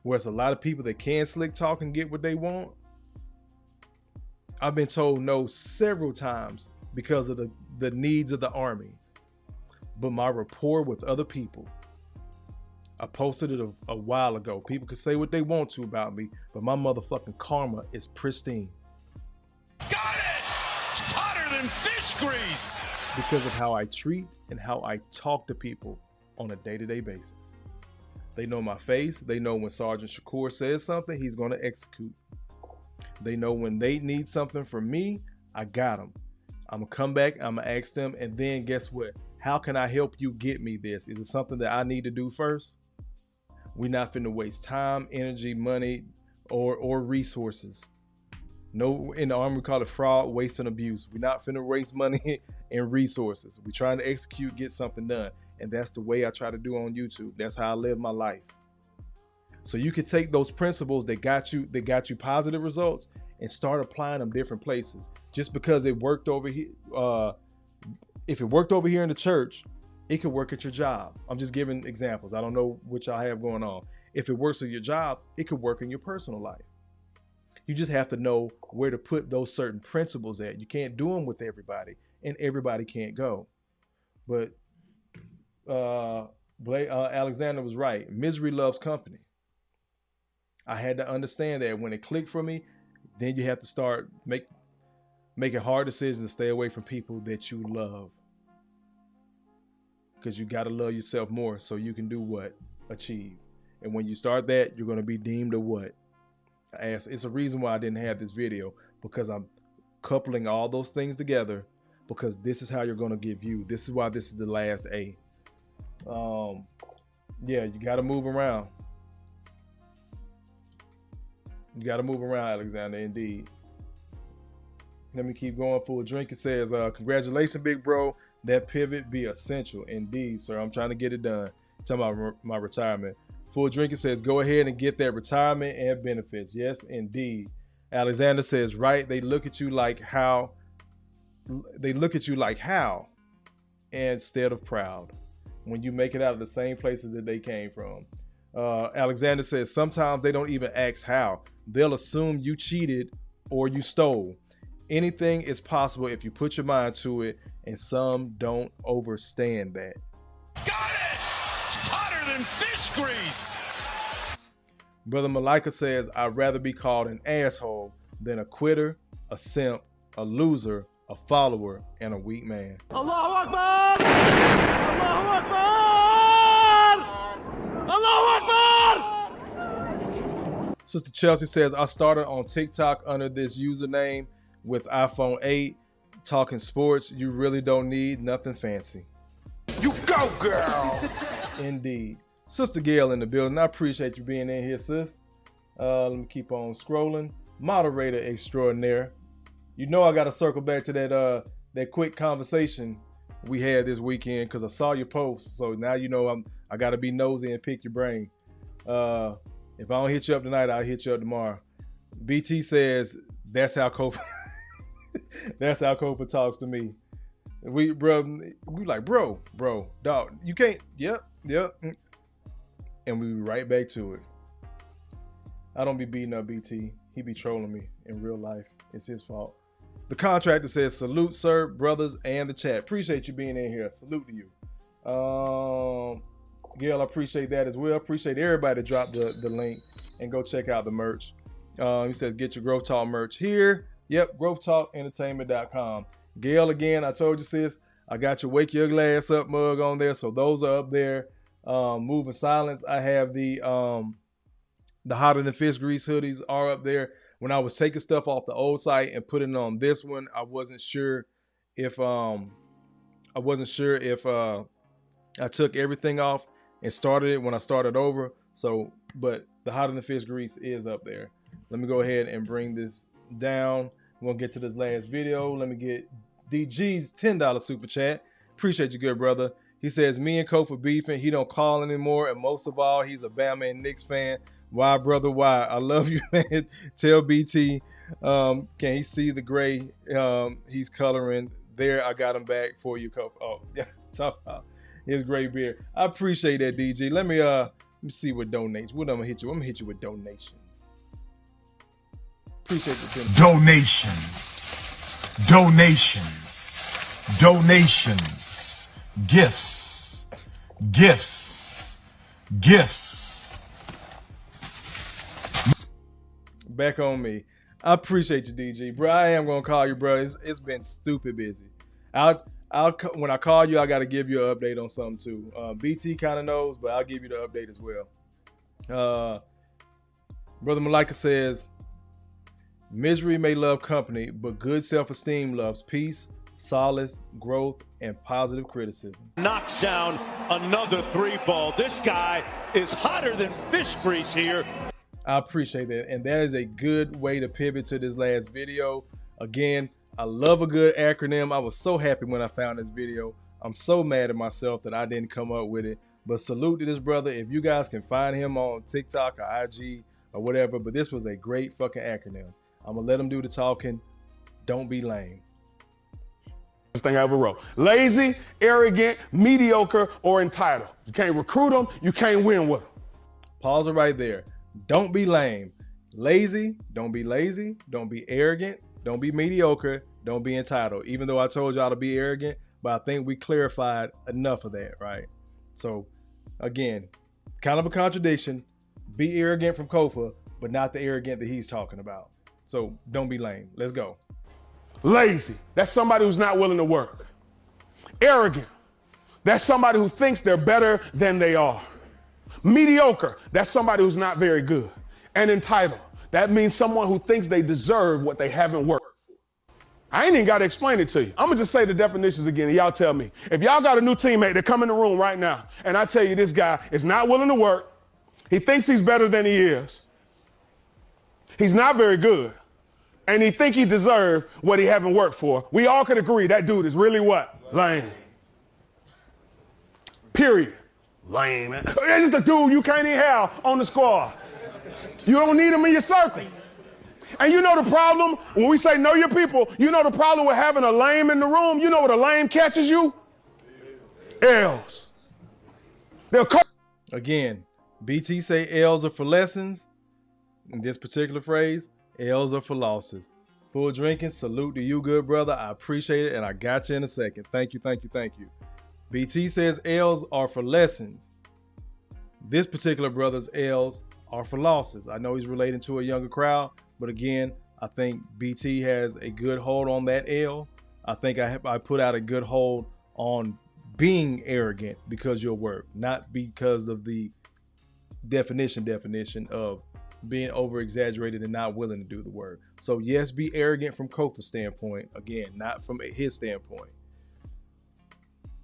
A: Whereas a lot of people that can slick talk and get what they want. I've been told no several times because of the needs of the Army. But my rapport with other people, I posted it a while ago. People can say what they want to about me, but my motherfucking karma is pristine.
B: Got it! Hotter than fish grease!
A: Because of how I treat and how I talk to people on a day-to-day basis. They know my face. They know when Sergeant Shakur says something, he's going to execute. They know when they need something from me, I got them. I'm going to come back, I'm going to ask them, and then guess what? How can I help you get me this? Is it something that I need to do first? We're not finna waste time, energy, money, or resources. No, in the Army we call it fraud, waste, and abuse. We're not finna waste money and resources. We're trying to execute, get something done. And that's the way I try to do on YouTube. That's how I live my life. So you can take those principles that got you positive results and start applying them different places. Just because it worked over here, if it worked over here in the church, it could work at your job. I'm just giving examples. I don't know what y'all have going on. If it works at your job, it could work in your personal life. You just have to know where to put those certain principles at. You can't do them with everybody, and everybody can't go. But Alexander was right. Misery loves company. I had to understand that when it clicked for me, then you have to start making hard decisions to stay away from people that you love. Because you got to love yourself more so you can do what? Achieve. And when you start that, you're going to be deemed a what? It's a reason why I didn't have this video, because I'm coupling all those things together, because this is how you're going to give you. This is why this is the last A. Yeah, you got to move around. You got to move around, Alexander, indeed. Let me keep going. Full Drink, it says, congratulations, big bro. That pivot be essential. Indeed, sir. I'm trying to get it done. Talking about my retirement. Full Drink, it says, go ahead and get that retirement and benefits. Yes, indeed. Alexander says, right. They look at you like how instead of proud when you make it out of the same places that they came from. Alexander says, sometimes they don't even ask how. They'll assume you cheated or you stole. Anything is possible if you put your mind to it, and some don't understand that.
B: Got it! Hotter than fish grease!
A: Brother Malika says, I'd rather be called an asshole than a quitter, a simp, a loser, a follower, and a weak man.
B: Allahu Akbar! Allahu Akbar! Allahu Akbar!
A: Sister Chelsea says, I started on TikTok under this username with iPhone 8, talking sports. You really don't need nothing fancy.
B: You go, girl!
A: Indeed. Sister Gail in the building. I appreciate you being in here, sis. Let me keep on scrolling. Moderator extraordinaire. You know I got to circle back to that quick conversation we had this weekend because I saw your post. So now you know I got to be nosy and pick your brain. If I don't hit you up tonight, I'll hit you up tomorrow. BT says that's how Kofa that's how Kofa talks to me. We like, bro, dog, you can't. Yep. And we right back to it. I don't be beating up BT. He be trolling me in real life. It's his fault. The contractor says, salute, sir, brothers, and the chat. Appreciate you being in here. Salute to you. Gail, I appreciate that as well. Appreciate everybody to drop the link and go check out the merch. He says, get your Growth Talk merch here. Yep, growthtalkentertainment.com. Gail, again, I told you, sis, I got your Wake Your Glass Up mug on there. So those are up there. Moving Silence. I have the Hotter Than Fish Grease hoodies are up there. When I was taking stuff off the old site and putting it on this one, I wasn't sure if I took everything off and started it when I started over. So, but the Hotter Than Fish Grease is up there. Let me go ahead and bring this down. We're gonna get to this last video. Let me get DG's $10 super chat. Appreciate you, good brother. He says, me and Kofa beefing. He don't call anymore. And most of all, he's a Bama and Knicks fan. Why, brother, why? I love you, man. Tell BT, can he see the gray he's coloring? There, I got him back for you, Kofa. Oh, yeah, talk about his gray beard. I appreciate that, DG. Let me see what donates. What I'm gonna hit you? I'm gonna hit you with donations. Appreciate the
B: donations, gifts.
A: Back on me. I appreciate you, DG, bro. I am gonna call you, bro. It's been stupid busy. When I call you, I got to give you an update on something too. BT kind of knows, but I'll give you the update as well. Brother Malika says, misery may love company, but good self-esteem loves peace, solace, growth, and positive criticism.
B: Knocks down another 3-ball. This guy is hotter than fish grease here.
A: I appreciate that. And that is a good way to pivot to this last video. Again, I love a good acronym. I was so happy when I found this video. I'm so mad at myself that I didn't come up with it. But salute to this brother. If you guys can find him on TikTok or IG or whatever, but this was a great fucking acronym. I'm gonna let him do the talking. Don't be lame.
I: This thing I ever wrote. Lazy, arrogant, mediocre, or entitled. You can't recruit them. You can't win with them.
A: Pause it right there. Don't be lame. Lazy, don't be lazy. Don't be arrogant. Don't be mediocre. Don't be entitled. Even though I told y'all to be arrogant, but I think we clarified enough of that, right? So again, kind of a contradiction. Be arrogant from Kofa, but not the arrogant that he's talking about. So don't be lame. Let's go.
I: Lazy, that's somebody who's not willing to work. Arrogant, that's somebody who thinks they're better than they are. Mediocre, that's somebody who's not very good. And entitled, that means someone who thinks they deserve what they haven't worked for. I ain't even got to explain it to you. I'm gonna just say the definitions again and y'all tell me. If y'all got a new teammate that come in the room right now and I tell you this guy is not willing to work, he thinks he's better than he is, he's not very good, and he think he deserves what he haven't worked for, we all could agree that dude is really what? Lame. Period. Lame, man. It's just a dude you can't even have on the squad. You don't need him in your circle. And you know the problem, when we say know your people, you know the problem with having a lame in the room? You know what a lame catches you? L's.
A: Again, BT say L's are for lessons. In this particular phrase, L's are for losses. Full drinking, salute to you, good brother. I appreciate it, and I got you in a second. Thank you, thank you, thank you. BT says L's are for lessons. This particular brother's L's are for losses. I know he's relating to a younger crowd, but again, I think BT has a good hold on that L. I think I put out a good hold on being arrogant because your work, not because of the definition of being over exaggerated and not willing to do the work. So yes, be arrogant from Kofa's standpoint. Again, not from his standpoint.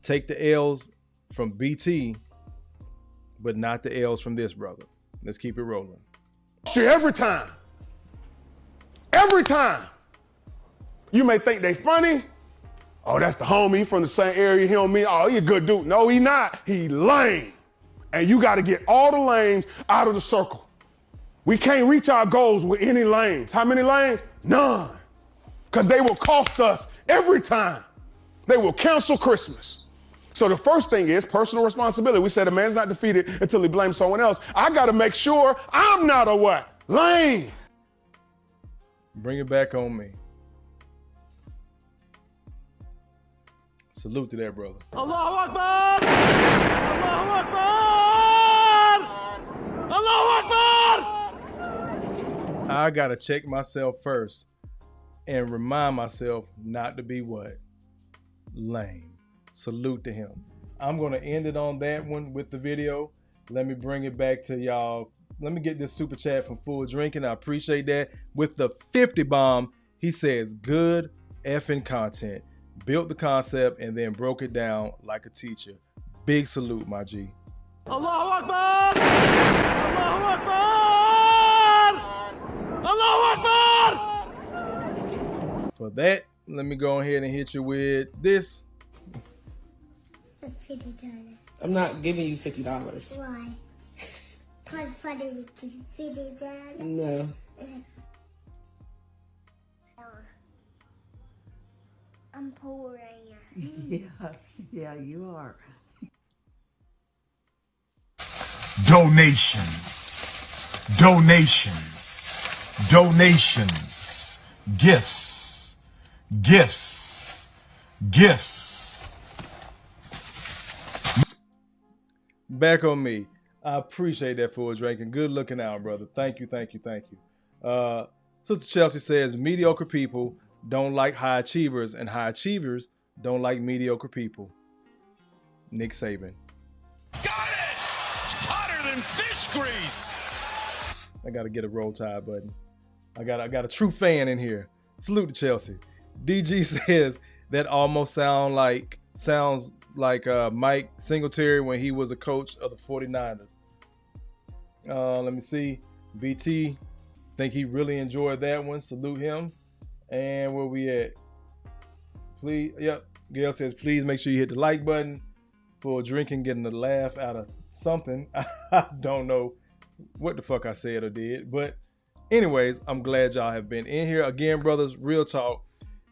A: Take the L's from BT, but not the L's from this brother. Let's keep it rolling.
I: Every time. Every time. You may think they funny. Oh, that's the homie from the same area. He don't mean, oh, he a good dude. No, he not. He lame. And you got to get all the lanes out of the circle. We can't reach our goals with any lanes. How many lanes? None. Because they will cost us every time. They will cancel Christmas. So the first thing is personal responsibility. We said a man's not defeated until he blames someone else. I got to make sure I'm not a what? Lame.
A: Bring it back on me. Salute to that brother.
B: Allahu Akbar! Allahu Akbar! Allahu Akbar!
A: I got to check myself first and remind myself not to be what? Lame. Salute to him. I'm going to end it on that one with the video. Let me bring it back to y'all. Let me get this super chat from Full Drinking. I appreciate that. With the 50 bomb, he says, good effing content. Built the concept and then broke it down like a teacher. Big salute, my G.
B: Allahu Akbar! Allahu Akbar! Allahu Akbar!
A: For that, let me go ahead and hit you with this.
E: $50.
J: I'm not giving you $50.
E: Why? $50.
J: No.
E: I'm poor right now.
K: Yeah, you are.
B: Donations, donations, donations, gifts, gifts, gifts.
A: Back on me. I appreciate that, Full Drinking. Good looking out, brother. Thank you, thank you, thank you. Sister Chelsea says, mediocre people don't like high achievers, and high achievers don't like mediocre people. Nick Saban.
B: Got it! Hotter than fish grease.
A: I gotta get a Roll Tide button. I got a true fan in here. Salute to Chelsea. DG says that almost sounds like Mike Singletary when he was a coach of the 49ers. Let me see. BT, think he really enjoyed that one. Salute him. And where we at? Please, yep. Gail says, please make sure you hit the like button. For Drinking, getting a laugh out of something. I don't know what the fuck I said or did. But anyways, I'm glad y'all have been in here. Again, brothers, real talk.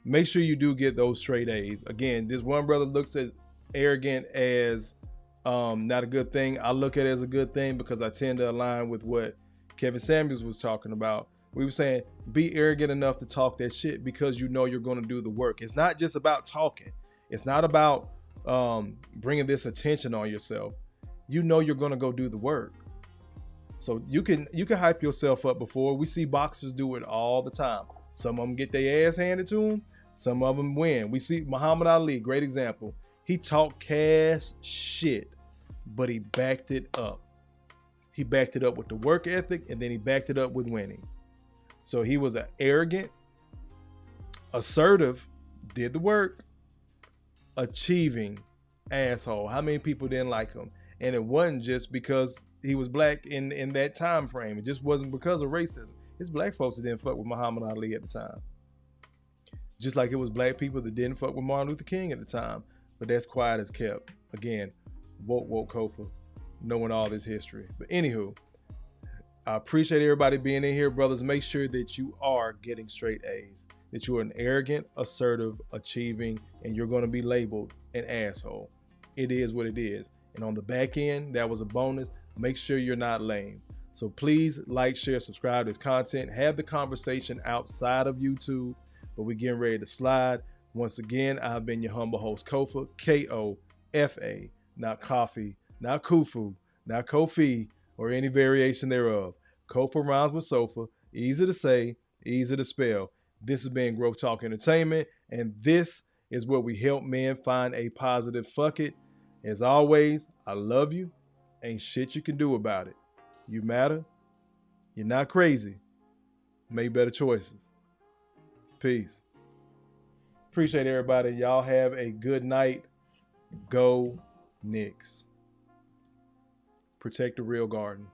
A: Make sure you do get those straight A's. Again, this one brother looks at arrogant as not a good thing. I look at it as a good thing because I tend to align with what Kevin Samuels was talking about. We were saying, be arrogant enough to talk that shit because you know you're going to do the work. It's not just about talking. It's not about bringing this attention on yourself. You know you're going to go do the work. So you can hype yourself up before. We see boxers do it all the time. Some of them get their ass handed to them. Some of them win. We see Muhammad Ali, great example. He talked cash shit, but he backed it up. He backed it up with the work ethic, and then he backed it up with winning. So he was an arrogant, assertive, did the work, achieving asshole. How many people didn't like him? And it wasn't just because he was black in that time frame. It just wasn't because of racism. It's black folks that didn't fuck with Muhammad Ali at the time. Just like it was black people that didn't fuck with Martin Luther King at the time. But that's quiet as kept. Again, woke Kofa, knowing all this history. But anywho, I appreciate everybody being in here, brothers. Make sure that you are getting straight A's, that you are an arrogant, assertive, achieving, and you're going to be labeled an asshole. It is what it is. And on the back end, that was a bonus. Make sure you're not lame. So please like, share, subscribe to this content. Have the conversation outside of YouTube, but we're getting ready to slide. Once again, I've been your humble host, Kofa, K-O-F-A, not coffee, not kufu, not Kofi, or any variation thereof. Kofa rhymes with sofa, easy to say, easy to spell. This has been G.R.O.W.T.H Entertainment, and this is where we help men find a positive fuck it. As always, I love you. Ain't shit you can do about it. You matter. You're not crazy. Make better choices. Peace. Appreciate everybody. Y'all have a good night. Go Knicks. Protect the real garden.